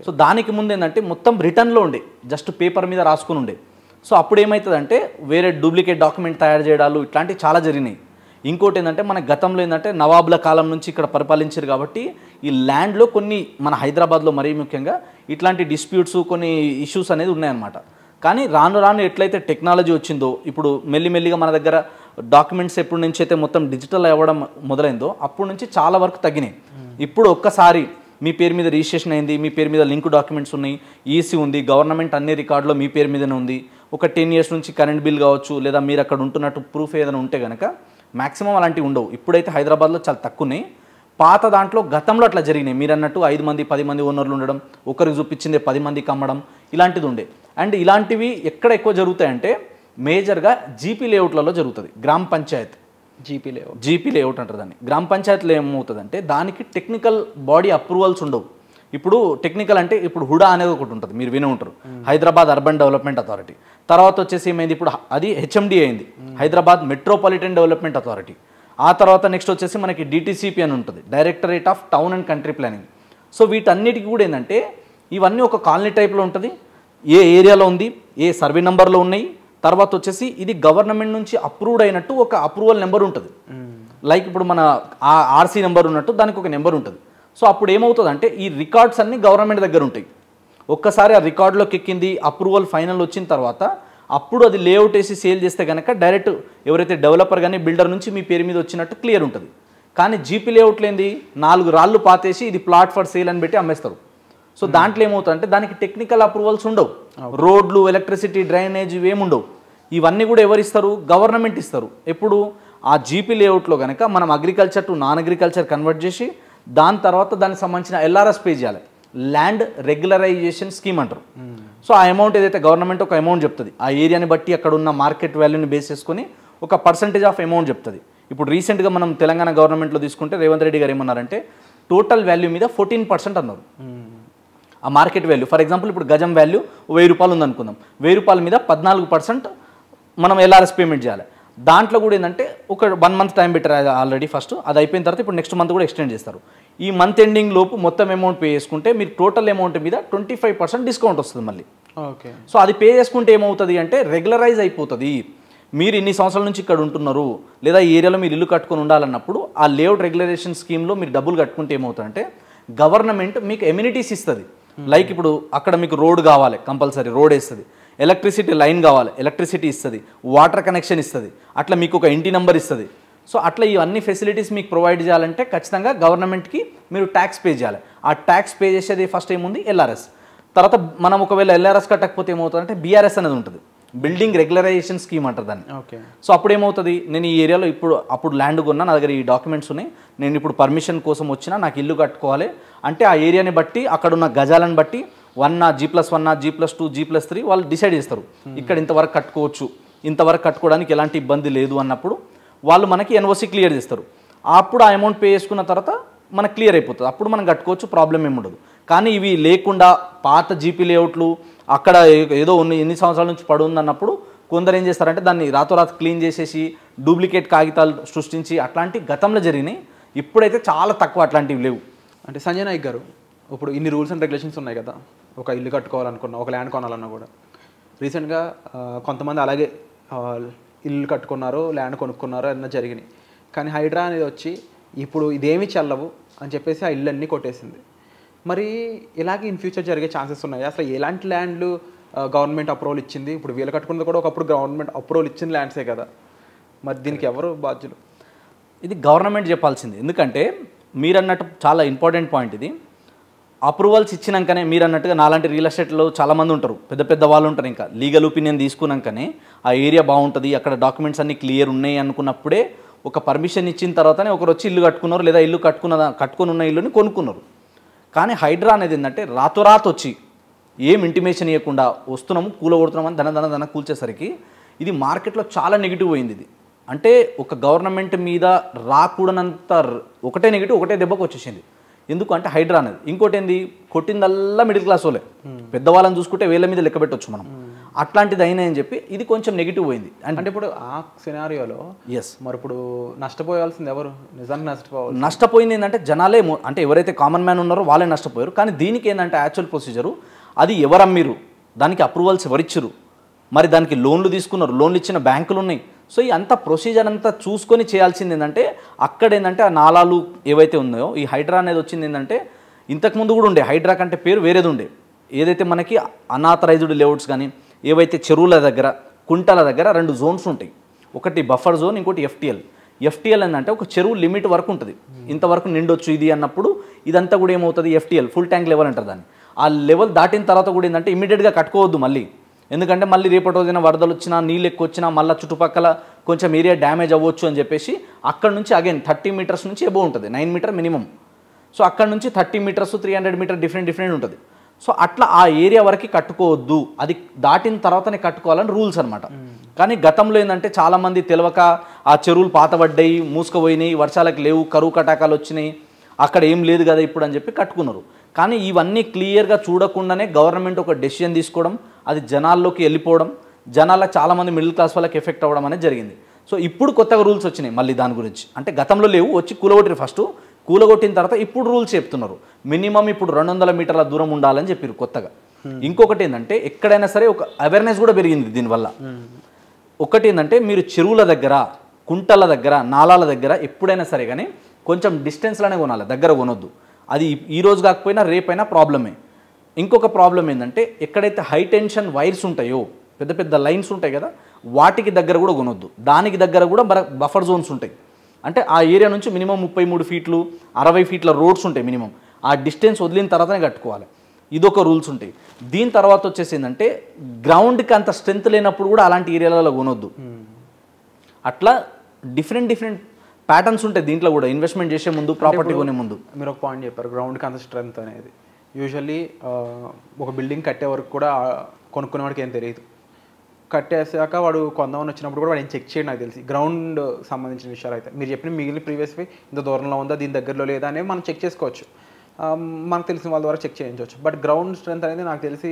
సో దానికి ముందు ఏంటంటే మొత్తం రిటర్న్లో ఉండే, జస్ట్ పేపర్ మీద రాసుకుని ఉండే. సో అప్పుడు ఏమవుతుందంటే వేరే డూప్లికేట్ డాక్యుమెంట్ తయారు చేయడాలు ఇట్లాంటివి చాలా జరిగినాయి. ఇంకోటి ఏంటంటే మన గతంలో ఏంటంటే నవాబుల కాలం నుంచి ఇక్కడ పరిపాలించారు కాబట్టి ఈ ల్యాండ్లో కొన్ని మన హైదరాబాద్లో మరీ ముఖ్యంగా ఇట్లాంటి డిస్ప్యూట్స్ కొన్ని ఇష్యూస్ అనేది ఉన్నాయన్నమాట. కానీ రాను ఎట్లయితే టెక్నాలజీ వచ్చిందో ఇప్పుడు మెల్లిమెల్లిగా మన దగ్గర డాక్యుమెంట్స్ ఎప్పటి నుంచి అయితే మొత్తం డిజిటల్ అవ్వడం మొదలైందో అప్పటి నుంచి చాలా వరకు తగ్గినాయి. ఇప్పుడు ఒక్కసారి మీ పేరు మీద రిజిస్ట్రేషన్ అయింది, మీ పేరు మీద లింక్ డాక్యుమెంట్స్ ఉన్నాయి, ఈసీ ఉంది, గవర్నమెంట్ అన్ని రికార్డులో మీ పేరు మీదనే ఉంది, ఒక 10 years నుంచి కరెంట్ బిల్ కావచ్చు, లేదా మీరు అక్కడ ఉంటున్నట్టు ప్రూఫ్ ఏదైనా ఉంటే కనుక మ్యాక్సిమం అలాంటివి ఉండవు. ఇప్పుడైతే హైదరాబాద్లో చాలా తక్కువనే. పాత దాంట్లో గతంలో అట్లా జరిగినాయి, మీరు అన్నట్టు 5 మంది 10 మంది ఓనర్లు ఉండడం, ఒకరికి చూపించిందే 10 మందికి అమ్మడం, ఇలాంటిది ఉండే. అండ్ ఇలాంటివి ఎక్కడ ఎక్కువ జరుగుతాయంటే మేజర్గా జీపీ లేఅవుట్లలో జరుగుతుంది. గ్రామ పంచాయత్ జీపీ లేఅవుట్ అంటారు దాన్ని. గ్రామ పంచాయతీలో ఏమవుతుందంటే దానికి టెక్నికల్ బాడీ అప్రూవల్స్ ఉండవు. ఇప్పుడు టెక్నికల్ అంటే ఇప్పుడు హుడా అనేది ఒకటి ఉంటుంది, మీరు వినే ఉంటారు, హైదరాబాద్ అర్బన్ డెవలప్మెంట్ అథారిటీ. తర్వాత వచ్చేసి ఏమైంది, ఇప్పుడు అది హెచ్ఎండి అయింది, హైదరాబాద్ మెట్రోపాలిటన్ డెవలప్మెంట్ అథారిటీ. ఆ తర్వాత నెక్స్ట్ వచ్చేసి మనకి డిటిసిపి అని ఉంటుంది, directorate of town and country planning. So వీటన్నిటికీ కూడా ఏంటంటే ఇవన్నీ ఒక కాలనీ టైప్లో ఉంటుంది, ఏ ఏరియాలో ఉంది, ఏ సర్వే నెంబర్లో ఉన్నాయి. తర్వాత వచ్చేసి ఇది గవర్నమెంట్ నుంచి అప్రూవ్డ్ అయినట్టు ఒక అప్రూవల్ నెంబర్ ఉంటుంది. లైక్ ఇప్పుడు మన ఆర్సీ నెంబర్ ఉన్నట్టు దానికి ఒక నెంబర్ ఉంటుంది. సో అప్పుడు ఏమవుతుందంటే ఈ రికార్డ్స్ అన్నీ గవర్నమెంట్ దగ్గర ఉంటాయి. ఒక్కసారి ఆ రికార్డులోకి ఎక్కింది, అప్రూవల్ ఫైనల్ వచ్చిన తర్వాత అప్పుడు అది లేఅవుట్ వేసి సేల్ చేస్తే కనుక డైరెక్ట్ ఎవరైతే డెవలపర్ కానీ బిల్డర్ నుంచి మీ పేరు మీద వచ్చినట్టు క్లియర్ ఉంటుంది. కానీ జీపీ లేఅవుట్లు ఏంది, 4 రాళ్ళు పాతేసి ఇది ప్లాట్ ఫర్ సేల్ అని పెట్టి అమ్మేస్తారు. సో దాంట్లో ఏమవుతుందంటే దానికి టెక్నికల్ అప్రూవల్స్ ఉండవు, రోడ్లు, ఎలక్ట్రిసిటీ, డ్రైనేజ్ ఇవేమి ఉండవు. ఇవన్నీ కూడా ఎవరు ఇస్తారు, గవర్నమెంట్ ఇస్తారు. ఎప్పుడు ఆ జీపీ లేఅవుట్లో కనుక మనం agriculture to non agriculture convert చేసి దాని తర్వాత దానికి సంబంధించిన ఎల్ఆర్ఎస్ పే చేయాలి, ల్యాండ్ రెగ్యులరైజేషన్ స్కీమ్ అంటారు. సో ఆ అమౌంట్ ఏదైతే గవర్నమెంట్ ఒక అమౌంట్ చెప్తుంది, ఆ ఏరియాని బట్టి అక్కడ ఉన్న మార్కెట్ వాల్యూని బేస్ చేసుకొని ఒక పర్సంటేజ్ ఆఫ్ అమౌంట్ చెప్తుంది. ఇప్పుడు రీసెంట్గా మనం తెలంగాణ గవర్నమెంట్లో తీసుకుంటే రేవంత్ రెడ్డి గారు ఏమన్నారంటే టోటల్ వాల్యూ మీద 14% అన్నారు. ఆ మార్కెట్ వాల్యూ ఫర్ ఎగ్జాంపుల్ ఇప్పుడు గజం వాల్యూ 1000 రూపాయలు ఉందనుకుందాం, 1000 రూపాయల మీద 14% మనం ఎల్ఆర్ఎస్ పేమెంట్ చేయాలి. దాంట్లో కూడా ఏంటంటే ఒక 1 మంత్ టైం పెట్టారు ఆల్రెడీ, ఫస్ట్ అది అయిపోయిన తర్వాత ఇప్పుడు నెక్స్ట్ మంత్ కూడా ఎక్స్టెండ్ చేస్తారు. ఈ మంత్ ఎండింగ్ లోపు మొత్తం అమౌంట్ పే చేసుకుంటే మీరు టోటల్ అమౌంట్ మీద 25% డిస్కౌంట్ వస్తుంది మళ్ళీ. ఓకే. సో అది పే చేసుకుంటే ఏమవుతుంది అంటే రెగ్యులరైజ్ అయిపోతుంది. మీరు ఇన్ని సంవత్సరాల నుంచి ఇక్కడ ఉంటున్నారు లేదా ఈ ఏరియాలో మీరు ఇల్లు కట్టుకొని ఉండాలన్నప్పుడు ఆ లేఅవుట్ రెగ్యులరేషన్ స్కీమ్లో మీరు డబ్బులు కట్టుకుంటే ఏమవుతుందంటే గవర్నమెంట్ మీకు ఎమ్యూనిటీస్ ఇస్తుంది. లైక్ ఇప్పుడు అక్కడ మీకు రోడ్ కావాలి, కంపల్సరీ రోడ్ వేస్తుంది, ఎలక్ట్రిసిటీ లైన్ కావాలి, ఎలక్ట్రిసిటీ ఇస్తుంది, వాటర్ కనెక్షన్ ఇస్తుంది, అట్లా మీకు ఒక ఇంటి నెంబర్ ఇస్తుంది. సో అట్లా ఇవన్నీ ఫెసిలిటీస్ మీకు ప్రొవైడ్ చేయాలంటే ఖచ్చితంగా గవర్నమెంట్కి మీరు ట్యాక్స్ పే చేయాలి. ఆ ట్యాక్స్ పే చేసేది ఫస్ట్ ఏముంది, ఎల్ఆర్ఎస్. తర్వాత మనం ఒకవేళ ఎల్ఆర్ఎస్ కట్టకపోతే ఏమవుతుందంటే బీఆర్ఎస్ అనేది ఉంటుంది, బిల్డింగ్ రెగ్యులరైజేషన్ స్కీమ్ అంటారు దాన్ని. ఓకే. సో అప్పుడు ఏమవుతుంది, నేను ఈ ఏరియాలో అప్పుడు ల్యాండ్ కొన్నా, నా దగ్గర ఈ డాక్యుమెంట్స్ ఉన్నాయి, నేను ఇప్పుడు పర్మిషన్ కోసం వచ్చినా, నాకు ఇల్లు కట్టుకోవాలి అంటే ఆ ఏరియాని బట్టి అక్కడ ఉన్న గజాలను బట్టి 1 G+1 G+2 G+3 వాళ్ళు డిసైడ్ చేస్తారు. ఇక్కడ ఇంతవరకు కట్టుకోవచ్చు, ఇంతవరకు కట్టుకోవడానికి ఎలాంటి ఇబ్బంది లేదు అన్నప్పుడు వాళ్ళు మనకి ఎన్ఓసి క్లియర్ చేస్తారు. అప్పుడు ఆ అమౌంట్ పే చేసుకున్న తర్వాత మనకు క్లియర్ అయిపోతుంది, అప్పుడు మనం కట్టుకోవచ్చు, ప్రాబ్లం ఏమి ఉండదు. కానీ ఇవి లేకుండా పాత జీపీ లేఅవుట్లు అక్కడ ఏదో ఎన్ని సంవత్సరాల నుంచి పడి ఉందన్నప్పుడు కొందరు ఏం చేస్తారంటే దాన్ని రాతోరాత్ క్లీన్ చేసేసి డూప్లికేట్ కాగితాలు సృష్టించి అట్లాంటి గతంలో జరిగినాయి. ఇప్పుడైతే చాలా తక్కువ అట్లాంటివి లేవు. అంటే సంజయ్ నాయక్ గారు, ఇప్పుడు ఇన్ని రూల్స్ అండ్ రెగ్యులేషన్స్ ఉన్నాయి కదా, ఒక ఇల్లు కట్టుకోవాలనుకున్నా, ఒక ల్యాండ్ కొనాలన్నా కూడా రీసెంట్గా కొంతమంది అలాగే ఇల్లు కట్టుకున్నారు, ల్యాండ్ కొనుక్కున్నారు అన్న జరిగినాయి. కానీ హైడ్రా అనేది వచ్చి ఇప్పుడు ఇదేమీ చెల్లవు అని చెప్పేసి ఆ ఇల్లు అన్నీ కొట్టేసింది. మరి ఇలాగే ఇన్ ఫ్యూచర్ జరిగే ఛాన్సెస్ ఉన్నాయి? అసలు ఎలాంటి ల్యాండ్లు గవర్నమెంట్ అప్రూవల్ ఇచ్చింది? ఇప్పుడు వీళ్ళు కట్టుకున్నది కూడా ఒకప్పుడు గవర్నమెంట్ అప్రూవల్ ఇచ్చిన ల్యాండ్సే కదా, మరి దీనికి ఎవరు బాధ్యులు? ఇది గవర్నమెంట్ చెప్పాల్సింది. ఎందుకంటే మీరు అన్నట్టు చాలా ఇంపార్టెంట్ పాయింట్ ఇది. అప్రూవల్స్ ఇచ్చినాకనే మీరు అన్నట్టుగా నాలాంటి రియల్ ఎస్టేట్లో చాలామంది ఉంటారు, పెద్ద పెద్ద వాళ్ళు ఉంటారు, ఇంకా లీగల్ ఒపీనియన్ తీసుకున్నాకనే ఆ ఏరియా బాగుంటుంది, అక్కడ డాక్యుమెంట్స్ అన్నీ క్లియర్ ఉన్నాయి అనుకున్నప్పుడే ఒక పర్మిషన్ ఇచ్చిన తర్వాతనే ఒకరు వచ్చి ఇల్లు కట్టుకున్నారు, లేదా ఇల్లు కట్టుకుని ఉన్న ఇల్లుని కొనుక్కున్నారు. కానీ హైడ్రా అనేది ఏంటంటే రాతోరాత్ వచ్చి ఏం ఇంటిమేషన్ ఇవ్వకుండా వస్తున్నాము, కూలగొడుతున్నామని ధన కూల్చేసరికి ఇది మార్కెట్లో చాలా నెగిటివ్ పోయింది. ఇది అంటే ఒక గవర్నమెంట్ మీద రాకూడనంత ఒకటే నెగిటివ్, ఒకటే దెబ్బకు వచ్చేసింది. ఎందుకు అంటే హైడ్రా అనేది. ఇంకోటి ఏంది, కొట్టిందల్లా మిడిల్ క్లాస్ వాళ్ళే, పెద్దవాళ్ళని చూసుకుంటే వేళ్ళ మీద లెక్క పెట్టవచ్చు మనం. అట్లాంటిది అయినా అని చెప్పి ఇది కొంచెం నెగిటివ్ పోయింది. అంటే ఇప్పుడు ఆ సినారియోలో మరి ఇప్పుడు నష్టపోయాల్సింది ఎవరు? నిజానికి నష్టపోయింది ఏంటంటే జనాలే, అంటే ఎవరైతే కామన్ మ్యాన్ ఉన్నారో వాళ్ళే నష్టపోయారు. కానీ దీనికి ఏంటంటే యాక్చువల్ ప్రొసీజరు అది ఎవరు అమ్మిరు, దానికి అప్రూవల్స్ ఎవరిచ్చారు, మరి దానికి లోన్లు తీసుకున్నారు, లోన్లు ఇచ్చిన బ్యాంకులు ఉన్నాయి. సో ఈ అంత ప్రొసీజర్ అంతా చూసుకొని చేయాల్సింది ఏంటంటే అక్కడ ఏంటంటే ఆ నాలాలు ఏవైతే ఉన్నాయో ఈ హైడ్రా అనేది వచ్చింది ఏంటంటే ఇంతకుముందు కూడా ఉండే హైడ్రా కంటే పేరు వేరేది ఉండే. ఏదైతే మనకి అనాథరైజ్డ్ లేఅవుట్స్ కానీ ఏవైతే చెరువుల దగ్గర కుంటల దగ్గర 2 జోన్స్ ఉంటాయి, ఒకటి బఫర్ జోన్, ఇంకోటి ఎఫ్టీఎల్. ఎఫ్టీఎల్ ఏంటంటే ఒక చెరువు లిమిట్ వరకు ఉంటుంది, ఇంతవరకు నిండొచ్చు ఇది అన్నప్పుడు ఇదంతా కూడా ఏమవుతుంది, ఎఫ్టీఎల్ ఫుల్ ట్యాంక్ లెవెల్ అంటారు దాన్ని. ఆ లెవెల్ దాటిన తర్వాత కూడా ఏంటంటే ఇమీడియట్గా కట్టుకోవద్దు మళ్ళీ, ఎందుకంటే మళ్ళీ రేపటి రోజున వరదలు వచ్చినా నీళ్ళు ఎక్కువ వచ్చినా మళ్ళీ చుట్టుపక్కల కొంచెం ఏరియా డ్యామేజ్ అవ్వచ్చు అని చెప్పేసి అక్కడ నుంచి అగైన్ 30 మీటర్స్ నుంచి ఎబో ఉంటుంది, 9 మీటర్ మినిమం. సో అక్కడ నుంచి 30 మీటర్స్ 300 మీటర్ డిఫరెంట్ ఉంటుంది. సో అట్లా ఆ ఏరియా వరకు కట్టుకోవద్దు, అది దాటిన తర్వాతనే కట్టుకోవాలని రూల్స్ అనమాట. కానీ గతంలో ఏంటంటే చాలామంది తెలియక ఆ చెరువులు పాతబడ్డాయి, మూసుకుపోయినాయి, వర్షాలకు లేవు, కరువు కటాకాలు వచ్చినాయి, అక్కడ ఏం లేదు కదా ఇప్పుడు అని చెప్పి కట్టుకున్నారు. కానీ ఇవన్నీ క్లియర్గా చూడకుండానే గవర్నమెంట్ ఒక డెసిషన్ తీసుకోవడం, అది జనాల్లోకి వెళ్ళిపోవడం, జనాలకు చాలామంది మిడిల్ క్లాస్ వాళ్ళకి ఎఫెక్ట్ అవ్వడం అనేది జరిగింది. సో ఇప్పుడు కొత్తగా రూల్స్ వచ్చినాయి మళ్ళీ దాని గురించి. అంటే గతంలో లేవు, వచ్చి కూలగొట్టిరు. ఫస్ట్ కూలగొట్టిన తర్వాత ఇప్పుడు రూల్స్ చెప్తున్నారు. మినిమం ఇప్పుడు 200 మీటర్ల దూరం ఉండాలని చెప్పారు కొత్తగా. ఇంకొకటి ఏంటంటే ఎక్కడైనా సరే ఒక అవేర్నెస్ కూడా పెరిగింది దీనివల్ల. ఒకటి ఏంటంటే మీరు చెరువుల దగ్గర, కుంటల దగ్గర, నాలాల దగ్గర ఎప్పుడైనా సరే కానీ కొంచెం డిస్టెన్స్లోనే కొనాలి, దగ్గర కొనొద్దు. అది ఈ రోజు కాకపోయినా రేపైనా ప్రాబ్లమే. ఇంకొక ప్రాబ్లం ఏంటంటే ఎక్కడైతే హై టెన్షన్ వైర్స్ ఉంటాయో, పెద్ద పెద్ద లైన్స్ ఉంటాయి కదా, వాటికి దగ్గర కూడా కొనొద్దు. దానికి దగ్గర కూడా బఫర్ జోన్స్ ఉంటాయి. అంటే ఆ ఏరియా నుంచి మినిమం 33 ఫీట్లు 60 ఫీట్ల రోడ్స్ ఉంటాయి మినిమం. ఆ డిస్టెన్స్ వదిలిన తర్వాతనే కట్టుకోవాలి. ఇదొక రూల్స్ ఉంటాయి. దీని తర్వాత వచ్చేసి ఏంటంటే గ్రౌండ్కి అంత స్ట్రెంత్ లేనప్పుడు కూడా అలాంటి ఏరియాలలో కొనొద్దు. అట్లా డిఫరెంట్ ప్యాటర్న్స్ ఉంటాయి దీంట్లో కూడా. ఇన్వెస్ట్మెంట్ చేసే ముందు, ప్రాపర్టీ కొనే ముందు. మీరు ఒక పాయింట్ చెప్పారు, గ్రౌండ్కి అంత స్ట్రెంత్ అనేది. యూజువల్లీ ఒక బిల్డింగ్ కట్టే వరకు కూడా కొనుక్కునే వాడికి ఏం తెలియదు. కట్టేసాక వాడు కొందామని వచ్చినప్పుడు కూడా వాడు ఏం చెక్ చేయడం నాకు తెలిసి గ్రౌండ్ సంబంధించిన విషయాలు అయితే. మీరు చెప్పిన మిగిలిన ప్రీవియస్వి ఇంత దూరంలో ఉందా, దీని దగ్గరలో లేదా అనేది మనం చెక్ చేసుకోవచ్చు, మనకు తెలిసిన వాళ్ళ ద్వారా చెక్ చేయించవచ్చు. బట్ గ్రౌండ్ స్ట్రెంత్ అనేది నాకు తెలిసి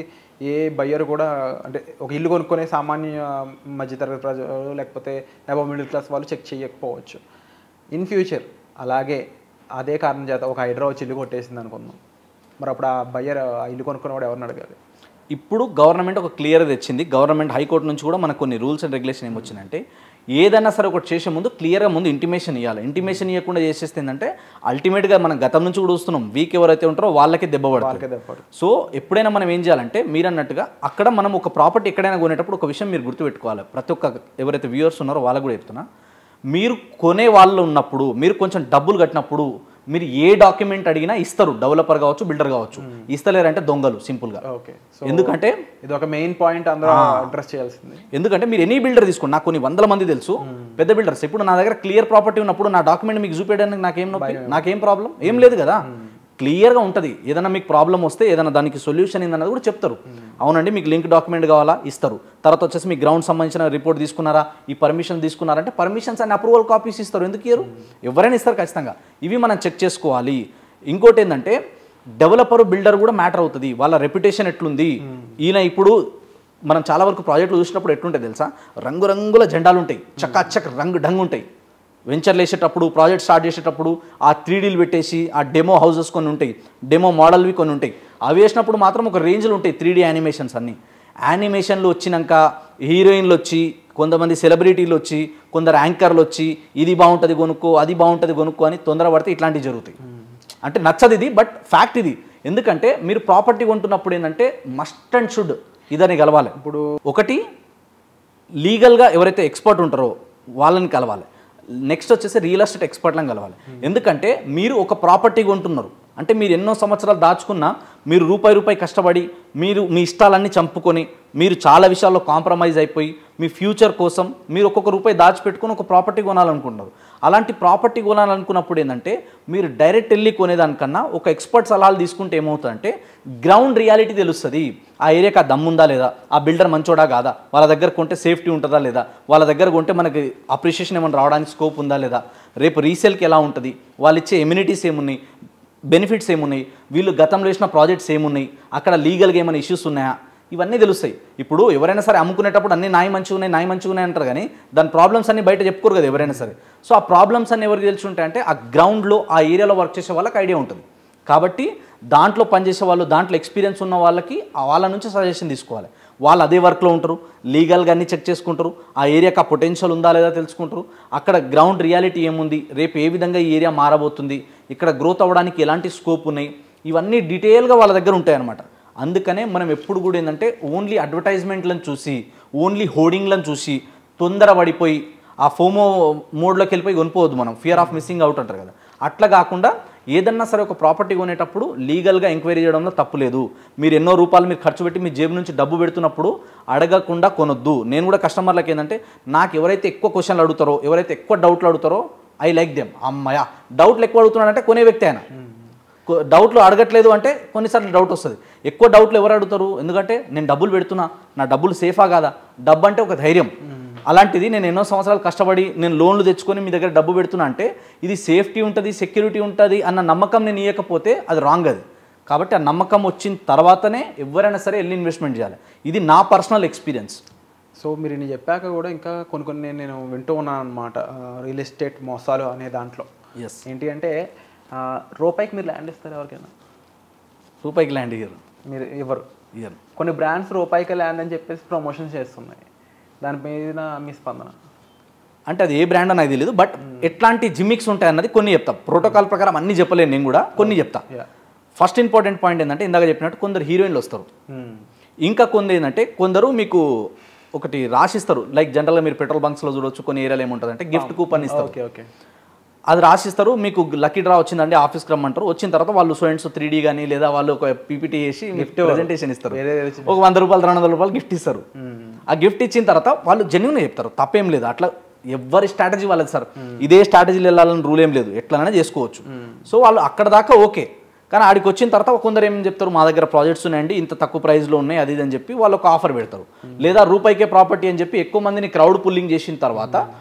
ఏ బయ్యర్ కూడా, అంటే ఒక ఇల్లు కొనుక్కునే సామాన్య మధ్యతరగతి ప్రజలు లేకపోతే అబవ్ మిడిల్ క్లాస్ వాళ్ళు చెక్ చేయకపోవచ్చు. ఇన్ ఫ్యూచర్ అలాగే అదే కారణం చేత ఒక హైడ్రా వచ్చి ఇల్లు కొట్టేసింది అనుకుందాం, మరి అప్పుడు ఆ బయ్యర్ ఆ ఇల్లు కొనుక్కునేవాడు ఎవరిని అడగాలి? ఇప్పుడు గవర్నమెంట్ ఒక క్లియర్ తెచ్చింది. గవర్నమెంట్ హైకోర్టు నుంచి కూడా మనకు కొన్ని రూల్స్ అండ్ రెగ్యులేషన్ ఏమొచ్చిందంటే ఏదైనా సరే ఒకటి చేసే ముందు క్లియర్గా ముందు ఇంటిమేషన్ ఇవ్వాలి. ఇంటిమేషన్ ఇవ్వకుండా చేసేస్తే ఏంటంటే అల్టిమేట్గా మనం గతం నుంచి కూడా చూస్తున్నాం, వీక్ ఎవరైతే ఉంటారో వాళ్ళకే దెబ్బ పడుతుంది. సో ఎప్పుడైనా మనం ఏం చేయాలంటే మీరు అన్నట్టుగా అక్కడ మనం ఒక ప్రాపర్టీ ఎక్కడైనా కొనేటప్పుడు ఒక విషయం మీరు గుర్తుపెట్టుకోవాలి. ప్రతి ఒక్క ఎవరైతే వ్యూవర్స్ ఉన్నారో వాళ్ళకు కూడా చెప్తున్నా, మీరు కొనే వాళ్ళు ఉన్నప్పుడు, మీరు కొంచెం డబ్బులు కట్టినప్పుడు మీరు ఏ డాక్యుమెంట్ అడిగినా ఇస్తారు. డెవలపర్ కావచ్చు, బిల్డర్ కావచ్చు. ఇస్తలేరంటే దొంగలు సింపుల్గా. ఎందుకంటే ఇది ఒక మెయిన్ పాయింట్ అందరూ అడ్రస్ చేయాల్సింది. ఎందుకంటే మీరు ఎనీ బిల్డర్ తీసుకోండి, నాకు కొన్ని 100 మంది తెలుసు పెద్ద బిల్డర్స్. ఇప్పుడు నా దగ్గర క్లియర్ ప్రాపర్టీ ఉన్నప్పుడు నా డాక్యుమెంట్ మీకు చూపించడానికి నాకేం ప్రాబ్లం ఏం లేదు కదా. క్లియర్గా ఉంటుంది. ఏదైనా మీకు ప్రాబ్లం వస్తే ఏదైనా దానికి సొల్యూషన్ ఏందన్నది కూడా చెప్తారు. అవునండి మీకు లింక్ డాక్యుమెంట్ కావాలా, ఇస్తారు. తర్వాత వచ్చేసి మీ గ్రౌండ్ సంబంధించిన రిపోర్ట్ తీసుకున్నారా, ఈ పర్మిషన్ తీసుకున్నారంటే పర్మిషన్స్ అండ్ అప్రూవల్ కాపీస్ ఇస్తారు. ఎందుకు ఇయ్యరు? ఎవరైనా ఇస్తారు ఖచ్చితంగా. ఇవి మనం చెక్ చేసుకోవాలి. ఇంకోటి ఏంటంటే డెవలపర్ బిల్డర్ కూడా మ్యాటర్ అవుతుంది. వాళ్ళ రెప్యుటేషన్ ఎట్లుంది. ఈయన ఇప్పుడు మనం చాలా వరకు ప్రాజెక్టులు చూసినప్పుడు ఎట్లుంటాయి తెలుసా, రంగురంగుల జెండాలు ఉంటాయి, చక్కాచక్ రంగు డంగు ఉంటాయి. వెంచర్లు వేసేటప్పుడు, ప్రాజెక్ట్ స్టార్ట్ చేసేటప్పుడు ఆ 3Dలు పెట్టేసి ఆ డెమో హౌసెస్ కొన్ని ఉంటాయి, డెమో మోడల్వి కొన్ని ఉంటాయి. అవి వేసినప్పుడు మాత్రం ఒక రేంజ్లో ఉంటాయి 3D యానిమేషన్స్ అన్నీ. యానిమేషన్లు వచ్చినాక హీరోయిన్లు వచ్చి, కొంతమంది సెలబ్రిటీలు వచ్చి, కొందరు యాంకర్లు వచ్చి ఇది బాగుంటుంది కొనుక్కో, అది బాగుంటుంది కొనుక్కో అని తొందరపడితే ఇట్లాంటివి జరుగుతాయి. అంటే నచ్చదు ఇది, బట్ ఫ్యాక్ట్ ఇది. ఎందుకంటే మీరు ప్రాపర్టీ కొంటున్నప్పుడు ఏంటంటే మస్ట్ అండ్ షుడ్ ఇదని కలవాలి. ఇప్పుడు ఒకటి లీగల్గా ఎవరైతే ఎక్స్పర్ట్ ఉంటారో వాళ్ళని కలవాలి. నెక్స్ట్ వచ్చేసి రియల్ ఎస్టేట్ ఎక్స్పర్ట్లను కలవాలి. ఎందుకంటే మీరు ఒక ప్రాపర్టీ కొంటున్నారు అంటే మీరు ఎన్నో సంవత్సరాలు దాచుకున్నా, మీరు రూపాయి కష్టపడి మీరు మీ ఇష్టాలన్నీ చంపుకొని మీరు చాలా విషయాల్లో కాంప్రమైజ్ అయిపోయి మీ ఫ్యూచర్ కోసం మీరు ఒక్కొక్క రూపాయి దాచిపెట్టుకొని ఒక ప్రాపర్టీ కొనాలనుకుంటున్నారు. అలాంటి ప్రాపర్టీ కొనాలనుకున్నప్పుడు ఏంటంటే మీరు డైరెక్ట్ వెళ్ళి కొనేదానికన్నా ఒక ఎక్స్పర్ట్ సలహాలు తీసుకుంటే ఏమవుతుందంటే గ్రౌండ్ రియాలిటీ తెలుస్తుంది. ఆ ఏరియాకి ఆ దమ్ముందా లేదా, ఆ బిల్డర్ మంచోడా కాదా, వాళ్ళ దగ్గర కొంటే సేఫ్టీ ఉంటుందా లేదా, వాళ్ళ దగ్గర కొంటే మనకి అప్రిషియేషన్ ఏమైనా రావడానికి స్కోప్ ఉందా లేదా, రేపు రీసేల్కి ఎలా ఉంటుంది, వాళ్ళు ఇచ్చే ఎమ్యూనిటీస్ ఏమున్నాయి, బెనిఫిట్స్ ఏమున్నాయి, వీళ్ళు గతంలో వేసిన ప్రాజెక్ట్స్ ఏమున్నాయి, అక్కడ లీగల్గా ఏమైనా ఇష్యూస్ ఉన్నాయా, ఇవన్నీ తెలుస్తాయి. ఇప్పుడు ఎవరైనా సరే అమ్ముకునేటప్పుడు అన్నీ నాయి మంచిగా ఉన్నాయి అంటారు, కానీ దాని ప్రాబ్లమ్స్ అన్ని బయట చెప్పుకోరు కదా ఎవరైనా సరే. సో ఆ ప్రాబ్లమ్స్ అన్ని ఎవరికి తెలిసి ఉంటాయంటే ఆ గ్రౌండ్లో ఆ ఏరియాలో వర్క్ చేసే వాళ్ళకి ఐడియా ఉంటుంది. కాబట్టి దాంట్లో పనిచేసే వాళ్ళు, దాంట్లో ఎక్స్పీరియన్స్ ఉన్న వాళ్ళకి వాళ్ళ నుంచి సజెషన్ తీసుకోవాలి. వాళ్ళు అదే వర్క్లో ఉంటారు, లీగల్గా అన్నీ చెక్ చేసుకుంటారు, ఆ ఏరియాకి ఆ పొటెన్షియల్ ఉందా లేదా తెలుసుకుంటారు, అక్కడ గ్రౌండ్ రియాలిటీ ఏముంది, రేపు ఏ విధంగా ఈ ఏరియా మారబోతుంది, ఇక్కడ గ్రోత్ అవ్వడానికి ఎలాంటి స్కోప్ ఉన్నాయి, ఇవన్నీ డీటెయిల్గా వాళ్ళ దగ్గర ఉంటాయన్నమాట. అందుకనే మనం ఎప్పుడు కూడా ఏంటంటే ఓన్లీ అడ్వర్టైజ్మెంట్లను చూసి, ఓన్లీ హోర్డింగ్లను చూసి తొందరపడిపోయి ఆ ఫోమో మోడ్లోకి వెళ్ళిపోయి కొనిపోవద్దు మనం. ఫియర్ ఆఫ్ మిస్సింగ్ అవుట్ అంటారు కదా, అట్లా కాకుండా ఏదన్నా సరే ఒక ప్రాపర్టీ కొనేటప్పుడు లీగల్గా ఎంక్వైరీ చేయడంలో తప్పు లేదు. మీరు ఎన్నో రూపాయలు మీరు ఖర్చు పెట్టి మీ జేబు నుంచి డబ్బు పెడుతున్నప్పుడు అడగకుండా కొనొద్దు. నేను కూడా కస్టమర్లకు ఏంటంటే నాకు ఎవరైతే ఎక్కువ క్వశ్చన్లు అడుగుతారో, ఎవరైతే ఎక్కువ డౌట్లు అడుగుతారో ఐ లైక్ దెమ్. అమ్మయ్య డౌట్లు ఎక్కువ అడుగుతున్నాడంటే కొనే వ్యక్తి ఆయన. డౌట్లు అడగట్లేదు అంటే కొన్నిసార్లు డౌట్ వస్తుంది. ఎక్కువ డౌట్లు ఎవరు అడుగుతారు, ఎందుకంటే నేను డబ్బులు పెడుతున్నా, నా డబ్బులు సేఫా కాదా, డబ్బు అంటే ఒక ధైర్యం. అలాంటిది నేను ఎన్నో సంవత్సరాలు కష్టపడి నేను లోన్లు తెచ్చుకొని మీ దగ్గర డబ్బు పెడుతున్నా అంటే ఇది సేఫ్టీ ఉంటుంది, సెక్యూరిటీ ఉంటుంది అన్న నమ్మకం నేను ఇవ్వకపోతే అది రాంగ్. అది కాబట్టి ఆ నమ్మకం వచ్చిన తర్వాతనే ఎవరైనా సరే వెళ్ళి ఇన్వెస్ట్మెంట్ చేయాలి. ఇది నా పర్సనల్ ఎక్స్పీరియన్స్. సో మీరు ఇన్ని చెప్పాక కూడా ఇంకా కొన్ని నేను వింటూ ఉన్నాను అనమాట రియల్ ఎస్టేట్ మోసాలు అనే దాంట్లో. ఏంటి అంటే రూపాయికి మీరు ల్యాండ్ ఇస్తారు ఎవరికైనా? రూపాయికి ల్యాండ్ ఇయ్యరు, మీరు ఇవ్వరు. కొన్ని బ్రాండ్స్ రూపాయికి ల్యాండ్ అని చెప్పేసి ప్రమోషన్ చేస్తున్నాయి, దాని మీద మీ స్పందన? అంటే అది ఏ బ్రాండ్ నాకు తెలియదు, బట్ ఎట్లాంటి జిమ్మిక్స్ ఉంటాయి అన్నది కొన్ని చెప్తా. ప్రోటోకాల్ ప్రకారం అన్ని చెప్పలేను నేను కూడా, కొన్ని చెప్తా. ఫస్ట్ ఇంపార్టెంట్ పాయింట్ ఏంటంటే ఇందాక చెప్పినట్టు కొందరు హీరోయిన్లు వస్తారు, ఇంకా కొందరు ఏంటంటే కొందరు మీకు ఒకటి రాసిస్తారు. లైక్ జనరల్గా మీరు పెట్రోల్ బంక్స్లో చూడొచ్చు, కొన్ని ఏరియాలో ఏముంటుంది అంటే గిఫ్ట్ కూపన్ ఇస్తారు. అది రాసిస్తారు, మీకు లక్కీ డ్రా వచ్చిందండి ఆఫీస్కి రమ్మంటారు. వచ్చిన తర్వాత వాళ్ళు స్టూడెంట్స్ 3D కానీ లేదా వాళ్ళు ఒక పీపీటీ చేసి గిఫ్ట్ ప్రెజెంటేషన్ ఇస్తారు. ఒక 100 రూపాయలు 200 రూపాయలు గిఫ్ట్ ఇస్తారు. ఆ గిఫ్ట్ ఇచ్చిన తర్వాత వాళ్ళు జెన్యూన్గా చెప్తారు, తప్పేం లేదు. అట్లా ఎవరి స్ట్రాటజీ వాళ్ళది సార్, ఇదే స్ట్రాటజీలు వెళ్ళాలని రూల్ ఏం లేదు, ఎట్లనే చేసుకోవచ్చు. సో వాళ్ళు అక్కడ దాకా ఓకే. కానీ ఆడికి వచ్చిన తర్వాత కొందరు ఏం చెప్తారు, మా దగ్గర ప్రాజెక్ట్స్ ఉన్నాయండి ఇంత తక్కువ ప్రైస్లో ఉన్నాయి అది ఇది అని చెప్పి వాళ్ళు ఒక ఆఫర్ పెడతారు. లేదా రూపాయికే ప్రాపర్టీ అని చెప్పి ఎక్కువ మందిని క్రౌడ్ పుల్లింగ్ చేసిన తర్వాత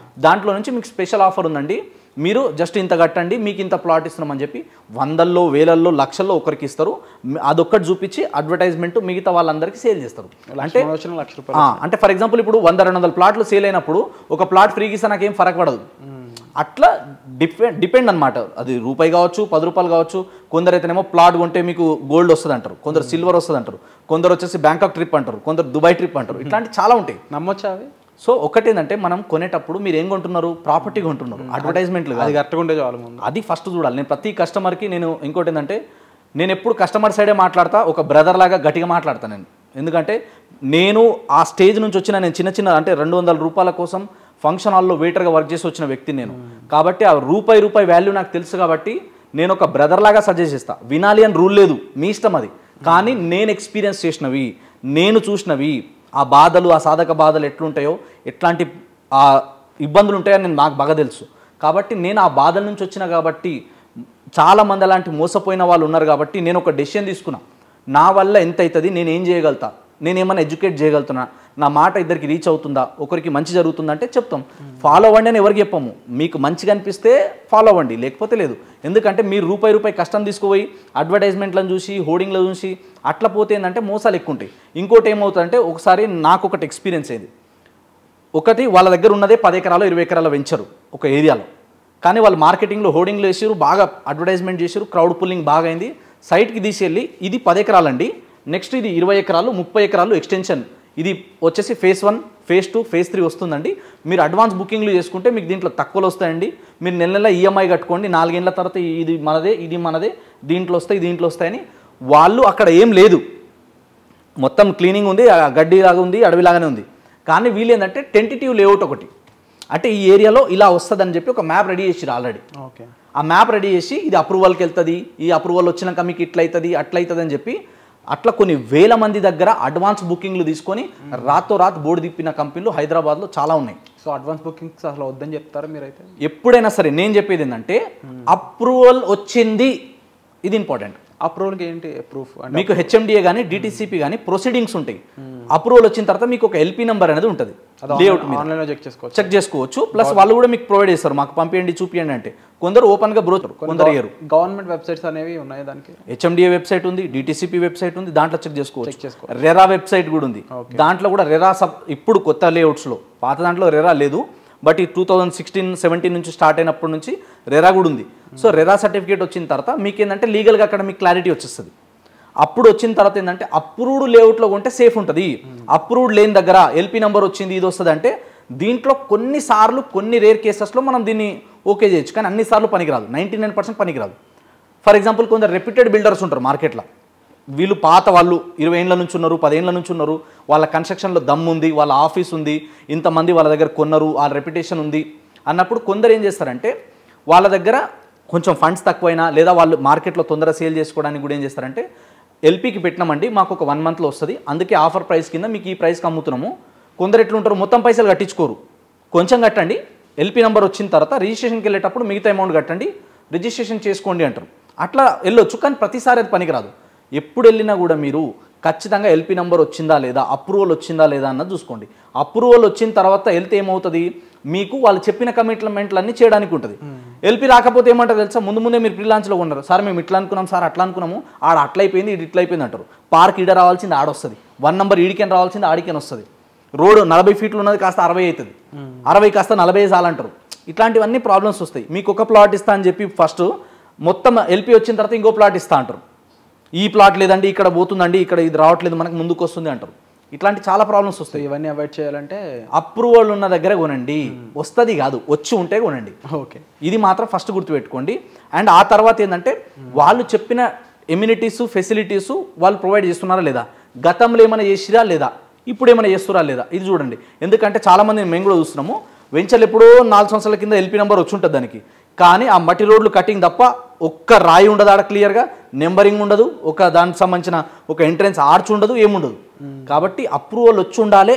దాంట్లో నుంచి మీకు స్పెషల్ ఆఫర్ ఉందండి, మీరు జస్ట్ ఇంత కట్టండి మీకు ఇంత ప్లాట్ ఇస్తున్నామని చెప్పి 100,000, 1,000,000, లక్షల్లో ఒకరికి ఇస్తారు. అదొక్కటి చూపించి అడ్వర్టైజ్మెంట్ మిగతా వాళ్ళందరికీ సేల్ చేస్తారు. అంటే ఫర్ ఎగ్జాంపుల్ ఇప్పుడు 100-200 ప్లాట్లు సేల్ అయినప్పుడు ఒక ప్లాట్ ఫ్రీకి ఇస్తే నాకేం ఫరక్ పడదు. అట్లా డిపెండ్ అనమాట. అది రూపాయి కావచ్చు, 10 రూపాయలు కావచ్చు. కొందరు అయితేనేమో ప్లాట్ కొంటే మీకు గోల్డ్ వస్తుంది అంటారు, కొందరు సిల్వర్ వస్తుంది అంటారు, కొందరు వచ్చేసి బ్యాంకాక్ ట్రిప్ అంటారు, కొందరు దుబాయ్ ట్రిప్ అంటారు. ఇట్లాంటి చాలా ఉంటాయి. నమ్మొచ్చా అవి? సో ఒకటేంటంటే మనం కొనేటప్పుడు మీరు ఏం కొంటున్నారు, ప్రాపర్టీ కొంటున్నారు, అడ్వర్టైజ్మెంట్లు కాదు. అది కరెక్ట్గా ఉంటే చాలు, అది ఫస్ట్ చూడాలి. నేను ప్రతి కస్టమర్కి నేను ఇంకోటి ఏంటంటే నేను ఎప్పుడు కస్టమర్ సైడే మాట్లాడతా, ఒక బ్రదర్ లాగా గట్టిగా మాట్లాడతాను నేను. ఎందుకంటే నేను ఆ స్టేజ్ నుంచి వచ్చిన నేను చిన్న అంటే 200 రూపాయల కోసం ఫంక్షన్ హాల్లో వెయిటర్గా వర్క్ చేసి వచ్చిన వ్యక్తి నేను. కాబట్టి ఆ రూపాయి వాల్యూ నాకు తెలుసు. కాబట్టి నేను ఒక బ్రదర్ లాగా సజెస్ట్ చేస్తా. వినాలి అని రూల్ లేదు, మీ ఇష్టం అది. కానీ నేను ఎక్స్పీరియన్స్ చేసినవి, నేను చూసినవి, ఆ బాధలు, ఆ సాధక బాధలు ఎట్లుంటాయో, ఎట్లాంటి ఆ ఇబ్బందులు ఉంటాయో నేను నాకు బాగా తెలుసు. కాబట్టి నేను ఆ బాధల నుంచి వచ్చిన కాబట్టి చాలామంది అలాంటి మోసపోయిన వాళ్ళు ఉన్నారు. కాబట్టి నేను ఒక డెసిషన్ తీసుకున్నా, నా వల్ల ఎంత అవుతుంది, నేను ఏం చేయగలుగుతా, నేనేమన్నా ఎడ్యుకేట్ చేయగలుగుతున్నా, నా మాట ఇద్దరికి రీచ్ అవుతుందా, ఒకరికి మంచి జరుగుతుందంటే చెప్తాం. ఫాలో అవ్వండి అని ఎవరికి చెప్పము. మీకు మంచిగా అనిపిస్తే ఫాలో అవ్వండి, లేకపోతే లేదు. ఎందుకంటే మీరు రూపాయి కష్టం తీసుకుపోయి అడ్వర్టైజ్మెంట్లను చూసి హోర్డింగ్లో చూసి అట్లా పోతే ఏంటంటే మోసాలు ఎక్కువ ఉంటాయి. ఇంకోటి ఏమవుతుందంటే ఒకసారి నాకు ఒకటి ఎక్స్పీరియన్స్ అయింది. ఒకటి వాళ్ళ దగ్గర ఉన్నదే 10 ఎకరాలు 20 ఎకరాల వెంచరు ఒక ఏరియాలో. కానీ వాళ్ళు మార్కెటింగ్లో హోర్డింగ్లో వేసారు, బాగా అడ్వర్టైజ్మెంట్ చేసారు, క్రౌడ్ పుల్లింగ్ బాగా అయింది. సైట్కి తీసేళ్ళి ఇది 10 ఎకరాలండి, నెక్స్ట్ ఇది 20 ఎకరాలు 30 ఎకరాలు ఎక్స్టెన్షన్, ఇది వచ్చేసి ఫేజ్ 1 ఫేజ్ 2 ఫేజ్ 3 వస్తుందండి. మీరు అడ్వాన్స్ బుకింగ్లు చేసుకుంటే మీకు దీంట్లో తక్కువలో వస్తాయండి. మీరు నెల ఈఎంఐ కట్టుకోండి, 4 ఏళ్ళ తర్వాత ఇది మనదే దీంట్లో వస్తాయని. వాళ్ళు అక్కడ ఏం లేదు, మొత్తం క్లీనింగ్ ఉంది, గడ్డిలాగా ఉంది, అడవిలాగానే ఉంది. కానీ వీళ్ళు ఏంటంటే టెంటేటివ్ లేఅవుట్ ఒకటి, అంటే ఈ ఏరియాలో ఇలా వస్తుందని చెప్పి ఒక మ్యాప్ రెడీ చేసిరు ఆల్రెడీ. ఓకే, ఆ మ్యాప్ రెడీ చేసి ఇది అప్రూవల్కి వెళ్తుంది, ఈ అప్రూవల్ వచ్చినాక మీకు ఇట్లయితుంది అట్లయితుంది అని చెప్పి అట్లా కొన్ని వేల మంది దగ్గర అడ్వాన్స్ బుకింగ్లు తీసుకొని రాతోరాత్ బోర్డు తిప్పిన కంపెనీలు హైదరాబాద్లో చాలా ఉన్నాయి. సో అడ్వాన్స్ బుకింగ్స్ అసలు వద్దని చెప్తారా మీరైతే? ఎప్పుడైనా సరే నేను చెప్పేది ఏంటంటే అప్రూవల్ వచ్చింది, ఇది ఇంపార్టెంట్. అప్రూవల్కి ఏంటి ప్రూఫ్? మీకు హెచ్ఎండిఏ కానీ డిటిసిపి కానీ ప్రొసీడింగ్స్ ఉంటాయి. అప్రూవల్ వచ్చిన తర్వాత మీకు ఒక ఎల్పీ నెంబర్ అనేది ఉంటుంది, లేఅవుట్ ఆన్లైన్లో చెక్ చేసుకోవచ్చు. ప్లస్ వాళ్ళు కూడా మీకు ప్రొవైడ్ చేస్తారు, మాకు పంపించండి చూపించండి అంటే. కొందరు ఓపెన్గా బ్రోచర్, కొందరు ఇయ్యరు. గవర్నమెంట్ వెబ్సైట్స్ అనేవి ఉన్నాయి దానికి. హెచ్ఎండిఏ వెబ్సైట్ ఉంది, డిటిసిపి వెబ్సైట్ ఉంది, దాంట్లో చెక్ చేసుకోవచ్చు. రెరా వెబ్సైట్ కూడా ఉంది, దాంట్లో కూడా రెరా ఇప్పుడు కొత్త లేఅవుట్స్లో, పాత దాంట్లో రెరా లేదు. బట్ ఈ 2016-17 నుంచి స్టార్ట్ అయినప్పటి నుంచి రెరా కూడా ఉంది. సో రెరా సర్టిఫికేట్ వచ్చిన తర్వాత మీకు ఏంటంటే లీగల్గా అక్కడ మీకు క్లారిటీ వచ్చేస్తుంది. అప్పుడు వచ్చిన తర్వాత ఏంటంటే అప్రూవ్డ్ లేఅవుట్లో కొంటే సేఫ్ ఉంటుంది. అప్రూవ్డ్ లేని దగ్గర ఎల్పీ నెంబర్ వచ్చింది ఇది వస్తుంది అంటే దీంట్లో కొన్నిసార్లు కొన్ని రేర్ కేసెస్లో మనం దీన్ని ఓకే చేయొచ్చు, కానీ అన్నిసార్లు పనికిరాదు, 99% పనికిరాదు. ఫర్ ఎగ్జాంపుల్ కొందరు రెప్యూటెడ్ బిల్డర్స్ ఉంటారు మార్కెట్లో, వీళ్ళు పాత వాళ్ళు 20 ఏళ్ళ నుంచి ఉన్నారు, 10 ఏళ్ళ నుంచి ఉన్నారు, వాళ్ళ కన్స్ట్రక్షన్లో దమ్ము ఉంది, వాళ్ళ ఆఫీస్ ఉంది, ఇంతమంది వాళ్ళ దగ్గర కొన్నారు, వాళ్ళ రెప్యుటేషన్ ఉంది అన్నప్పుడు కొందరు ఏం చేస్తారంటే వాళ్ళ దగ్గర కొంచెం ఫండ్స్ తక్కువైనా లేదా వాళ్ళు మార్కెట్లో తొందరగా సేల్ చేసుకోవడానికి కూడా ఏం చేస్తారంటే ఎల్పీకి పెట్టినామండి మాకు ఒక 1 మంత్లో వస్తుంది, అందుకే ఆఫర్ ప్రైస్ కింద మీకు ఈ ప్రైస్కి అమ్ముతున్నాము. కొందరు ఎట్లుంటారు, మొత్తం పైసలు కట్టించుకోరు, కొంచెం కట్టండి, ఎల్పీ నెంబర్ వచ్చిన తర్వాత రిజిస్ట్రేషన్కి వెళ్ళేటప్పుడు మిగతా అమౌంట్ కట్టండి, రిజిస్ట్రేషన్ చేసుకోండి అంటారు. అట్లా వెళ్ళొచ్చు, కానీ ప్రతిసారి అది పనికిరాదు. ఎప్పుడు వెళ్ళినా కూడా మీరు ఖచ్చితంగా ఎల్పీ నెంబర్ వచ్చిందా లేదా, అప్రూవల్ వచ్చిందా లేదా అన్నది చూసుకోండి. అప్రూవల్ వచ్చిన తర్వాత వెళ్తే ఏమవుతుంది, మీకు వాళ్ళు చెప్పిన కమిట్మెంట్లన్నీ చేయడానికి ఉంటుంది. ఎల్పీ రాకపోతే ఏమంటారు తెలుసా, ముందే మీరు ప్రీ లాంచ్లో ఉన్నారు, సార్ మేము ఇట్లా అనుకున్నాం సార్, అట్లా అనుకున్నాము, ఆడ అట్లా అయిపోయింది, ఇది ఇట్లా అయిపోయింది అంటారు. పార్క్ ఈడ రావాల్సింది ఆడొస్తుంది, 1 నెంబర్ ఈడికెన్ రావాల్సింది ఆడికెన్ వస్తుంది, రోడ్ 40 ఫీట్లు ఉన్నది కాస్త 60 అవుతుంది, 60 కాస్త 40 చాలంటారు. ఇట్లాంటివన్నీ ప్రాబ్లమ్స్ వస్తాయి. మీకు ఒక ప్లాట్ ఇస్తా అని చెప్పి ఫస్ట్ మొత్తం ఎల్పీ వచ్చిన తర్వాత ఇంకో ప్లాట్ ఇస్తా అంటారు, ఈ ప్లాట్ లేదండి ఇక్కడ పోతుందండి, ఇక్కడ ఇది రావట్లేదు మనకు ముందుకు వస్తుంది అంటారు. ఇట్లాంటి చాలా ప్రాబ్లమ్స్ వస్తాయి. ఇవన్నీ అవాయిడ్ చేయాలంటే అప్రూవల్ ఉన్న దగ్గర కొనండి, వస్తుంది కాదు వచ్చి ఉంటే కొనండి. ఓకే, ఇది మాత్రం ఫస్ట్ గుర్తుపెట్టుకోండి. అండ్ ఆ తర్వాత ఏంటంటే వాళ్ళు చెప్పిన ఎమ్యూనిటీస్ ఫెసిలిటీస్ వాళ్ళు ప్రొవైడ్ చేస్తున్నారా లేదా, గతంలో ఏమైనా చేసిరా లేదా, ఇప్పుడు ఏమైనా చేస్తురా లేదా, ఇది చూడండి. ఎందుకంటే చాలామంది మేము కూడా చూస్తున్నాము, వెంచర్లు ఎప్పుడో 4 సంవత్సరాల కింద ఎల్పీ నెంబర్ వచ్చి ఉంటుంది దానికి, కానీ ఆ మట్టి రోడ్లు కటింగ్ తప్ప ఒక్క రాయి ఉండదు ఆడ, క్లియర్గా నెంబరింగ్ ఉండదు, ఒక దానికి సంబంధించిన ఒక ఎంట్రెన్స్ ఆర్చ్ ఉండదు, ఏముండదు. కాబట్టి అప్రూవల్ వచ్చి ఉండాలి,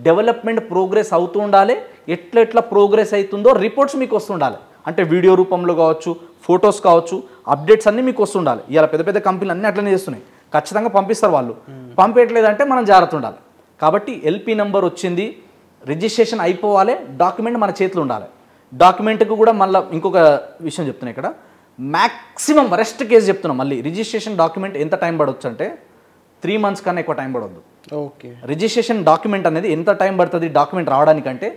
డెవలప్మెంట్ ప్రోగ్రెస్ అవుతూ ఉండాలి, ఎట్లా ప్రోగ్రెస్ అవుతుందో రిపోర్ట్స్ మీకు వస్తుండాలి. అంటే వీడియో రూపంలో కావచ్చు, ఫొటోస్ కావచ్చు, అప్డేట్స్ అన్నీ మీకు వస్తుండాలి. ఇలా పెద్ద పెద్ద కంపెనీలు అన్నీ అట్లనే చేస్తున్నాయి, ఖచ్చితంగా పంపిస్తారు వాళ్ళు. పంపేయట్లేదంటే మనం జాగ్రత్త ఉండాలి. కాబట్టి ఎల్పీ నెంబర్ వచ్చింది, రిజిస్ట్రేషన్ అయిపోవాలి, డాక్యుమెంట్ మన చేతిలో ఉండాలి. డాక్యుమెంట్కి కూడా మళ్ళీ ఇంకొక విషయం చెప్తున్నాను ఇక్కడ, మ్యాక్సిమం వరెస్ట్ కేసు చెప్తున్నాం, మళ్ళీ రిజిస్ట్రేషన్ డాక్యుమెంట్ ఎంత టైం పడవచ్చు అంటే 3 months కన్నా ఎక్కువ టైం పడవద్దు. ఓకే, రిజిస్ట్రేషన్ డాక్యుమెంట్ అనేది ఎంత టైం పడుతుంది డాక్యుమెంట్ రావడానికంటే,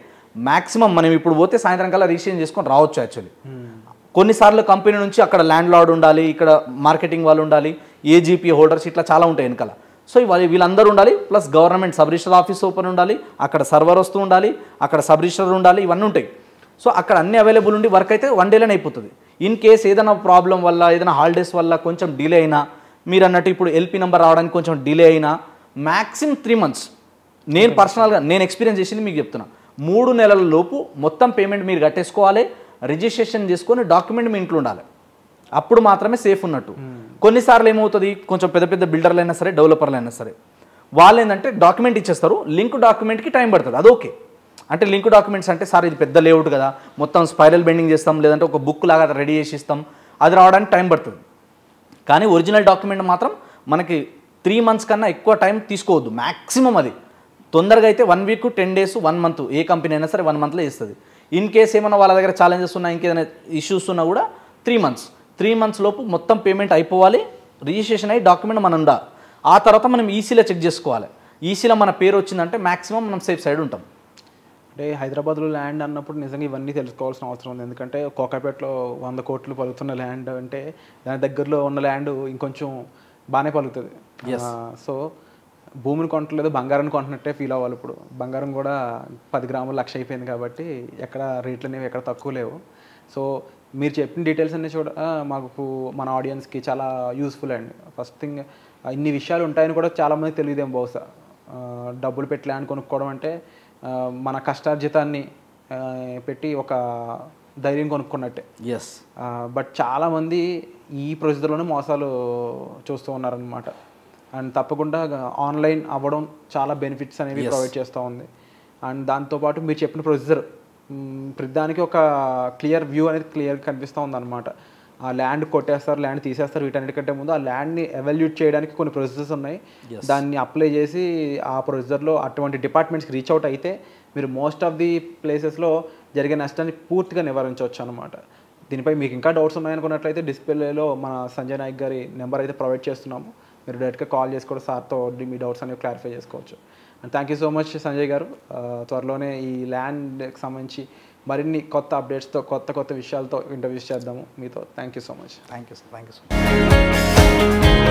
మ్యాక్సిమం మనం ఇప్పుడు పోతే సాయంత్రం కల్లా రిజిస్ట్రేషన్ చేసుకొని రావచ్చు. యాక్చువల్లీ కొన్నిసార్లు కంపెనీ నుంచి అక్కడ ల్యాండ్ లార్డ్ ఉండాలి, ఇక్కడ మార్కెటింగ్ వాళ్ళు ఉండాలి, ఏజీపీ హోల్డర్స్ ఇట్లా చాలా ఉంటాయి వెనకాల. సో వీళ్ళందరూ ఉండాలి, plus government sub register office open ఉండాలి, అక్కడ సర్వర్ వస్తూ ఉండాలి, అక్కడ సబ్ రిజిస్టర్ ఉండాలి, ఇవన్నీ ఉంటాయి. సో అక్కడ అన్ని అవైలబుల్ ఉండి వర్క్ అయితే 1 dayలోనే అయిపోతుంది. ఇన్ కేస్ ఏదైనా ప్రాబ్లం వల్ల, ఏదైనా హాలిడేస్ వల్ల కొంచెం డిలే అయినా, మీరు అన్నట్టు ఇప్పుడు ఎల్పీ నెంబర్ రావడానికి కొంచెం డిలే అయినా మ్యాక్సిమం 3 months. నేను పర్సనల్గా ఎక్స్పీరియన్స్ చేసింది మీకు చెప్తున్నా, 3 నెలల లోపు మొత్తం పేమెంట్ మీరు కట్టేసుకోవాలి, రిజిస్ట్రేషన్ చేసుకొని డాక్యుమెంట్ మీ ఇంట్లో ఉండాలి, అప్పుడు మాత్రమే సేఫ్ ఉన్నట్టు. కొన్నిసార్లు ఏమవుతుంది, కొంచెం పెద్ద పెద్ద బిల్డర్లు అయినా సరే, డెవలపర్లు అయినా సరే, వాళ్ళు ఏంటంటే డాక్యుమెంట్ ఇచ్చేస్తారు, లింక్ డాక్యుమెంట్కి టైం పడుతుంది. అది ఓకే. అంటే లింక్ డాక్యుమెంట్స్ అంటే సార్ ఇది పెద్ద లేఅవుట్ కదా, మొత్తం స్పైరల్ బెండింగ్ చేస్తాం, లేదంటే ఒక బుక్ లాగా రెడీ చేసి ఇస్తాం, అది రావడానికి టైం పడుతుంది. కానీ ఒరిజినల్ డాక్యుమెంట్ మాత్రం మనకి 3 months కన్నా ఎక్కువ టైం తీసుకోవద్దు, మ్యాక్సిమం. అది తొందరగా అయితే 1 week 10 days 1 month, ఏ కంపెనీ అయినా సరే 1 monthలో ఇస్తుంది. ఇన్ కేస్ ఏమైనా వాళ్ళ దగ్గర ఛాలెంజెస్ ఉన్నా, ఇంకేదైనా ఇష్యూస్ ఉన్నా కూడా 3 months. 3 months లోపు మొత్తం పేమెంట్ అయిపోవాలి, రిజిస్ట్రేషన్ అయ్యి డాక్యుమెంట్ మనం ఉందా. ఆ తర్వాత మనం ఈసీలో చెక్ చేసుకోవాలి, ఈసీలో మన పేరు వచ్చిందంటే మ్యాక్సిమం మనం సేఫ్ సైడ్ ఉంటాం. అంటే హైదరాబాద్లో ల్యాండ్ అన్నప్పుడు నిజంగా ఇవన్నీ తెలుసుకోవాల్సిన అవసరం ఉంది. ఎందుకంటే కోకాపేటలో 100 కోట్లు పలుకుతున్న ల్యాండ్ అంటే దాని దగ్గరలో ఉన్న ల్యాండ్ ఇంకొంచెం బాగానే పలుకుతుంది. సో భూమిని కొనట్లేదు, బంగారాన్ని కొంటున్నట్టే ఫీల్ అవ్వాలి. ఇప్పుడు బంగారం కూడా 10 గ్రాములు 1,00,000 అయిపోయింది కాబట్టి ఎక్కడ రేట్లు అనేవి ఎక్కడ తక్కువ లేవు. సో మీరు చెప్పిన డీటెయిల్స్ అన్నీ మాకు మన ఆడియన్స్కి చాలా యూస్ఫుల్ అండి. ఫస్ట్ థింగ్, ఇన్ని విషయాలు ఉంటాయని కూడా చాలామందికి తెలియదేమో బహుశా. డబ్బులు పెట్టి ల్యాండ్ కొనుక్కోవడం అంటే మన కష్టార్జితాన్ని పెట్టి ఒక ధైర్యం కొనుక్కున్నట్టే. ఎస్. బట్ చాలామంది ఈ ప్రొసీజర్లోనే మోసాలు చూస్తూ ఉన్నారనమాట. అండ్ తప్పకుండా ఆన్లైన్ అవ్వడం చాలా బెనిఫిట్స్ అనేవి ప్రొవైడ్ చేస్తూ ఉంది. అండ్ దాంతోపాటు మీరు చెప్పిన ప్రొసీజర్ ప్రతిదానికి ఒక క్లియర్ వ్యూ అనేది క్లియర్గా కనిపిస్తూ ఉందన్నమాట. ఆ ల్యాండ్ కొట్టేస్తారు, ల్యాండ్ తీసేస్తారు, వీటన్నిటికంటే ముందు ఆ ల్యాండ్ని ఎవాల్యూట్ చేయడానికి కొన్ని ప్రొసీజర్స్ ఉన్నాయి. దాన్ని అప్లై చేసి ఆ ప్రొసీజర్లో అటువంటి డిపార్ట్మెంట్స్కి రీచ్ అవుట్ అయితే మీరు మోస్ట్ ఆఫ్ ది ప్లేసెస్లో జరిగే నష్టాన్ని పూర్తిగా నివారించవచ్చు అనమాట. దీనిపై మీకు ఇంకా డౌట్స్ ఉన్నాయనుకున్నట్లయితే డిస్ప్లేలో మన సంజయ్ నాయక్ గారి నెంబర్ అయితే ప్రొవైడ్ చేస్తున్నాము. మీరు డైరెక్ట్గా కాల్ చేసి కూడా సార్తో మీ డౌట్స్ అనేవి క్లారిఫై చేసుకోవచ్చు. And thank you so much Sanjay గారు. త్వరలోనే ఈ ల్యాండ్కి సంబంధించి మరిన్ని కొత్త అప్డేట్స్తో కొత్త విషయాలతో ఇంటర్వ్యూస్ చేద్దాము మీతో. Thank you so much. Thank you sir.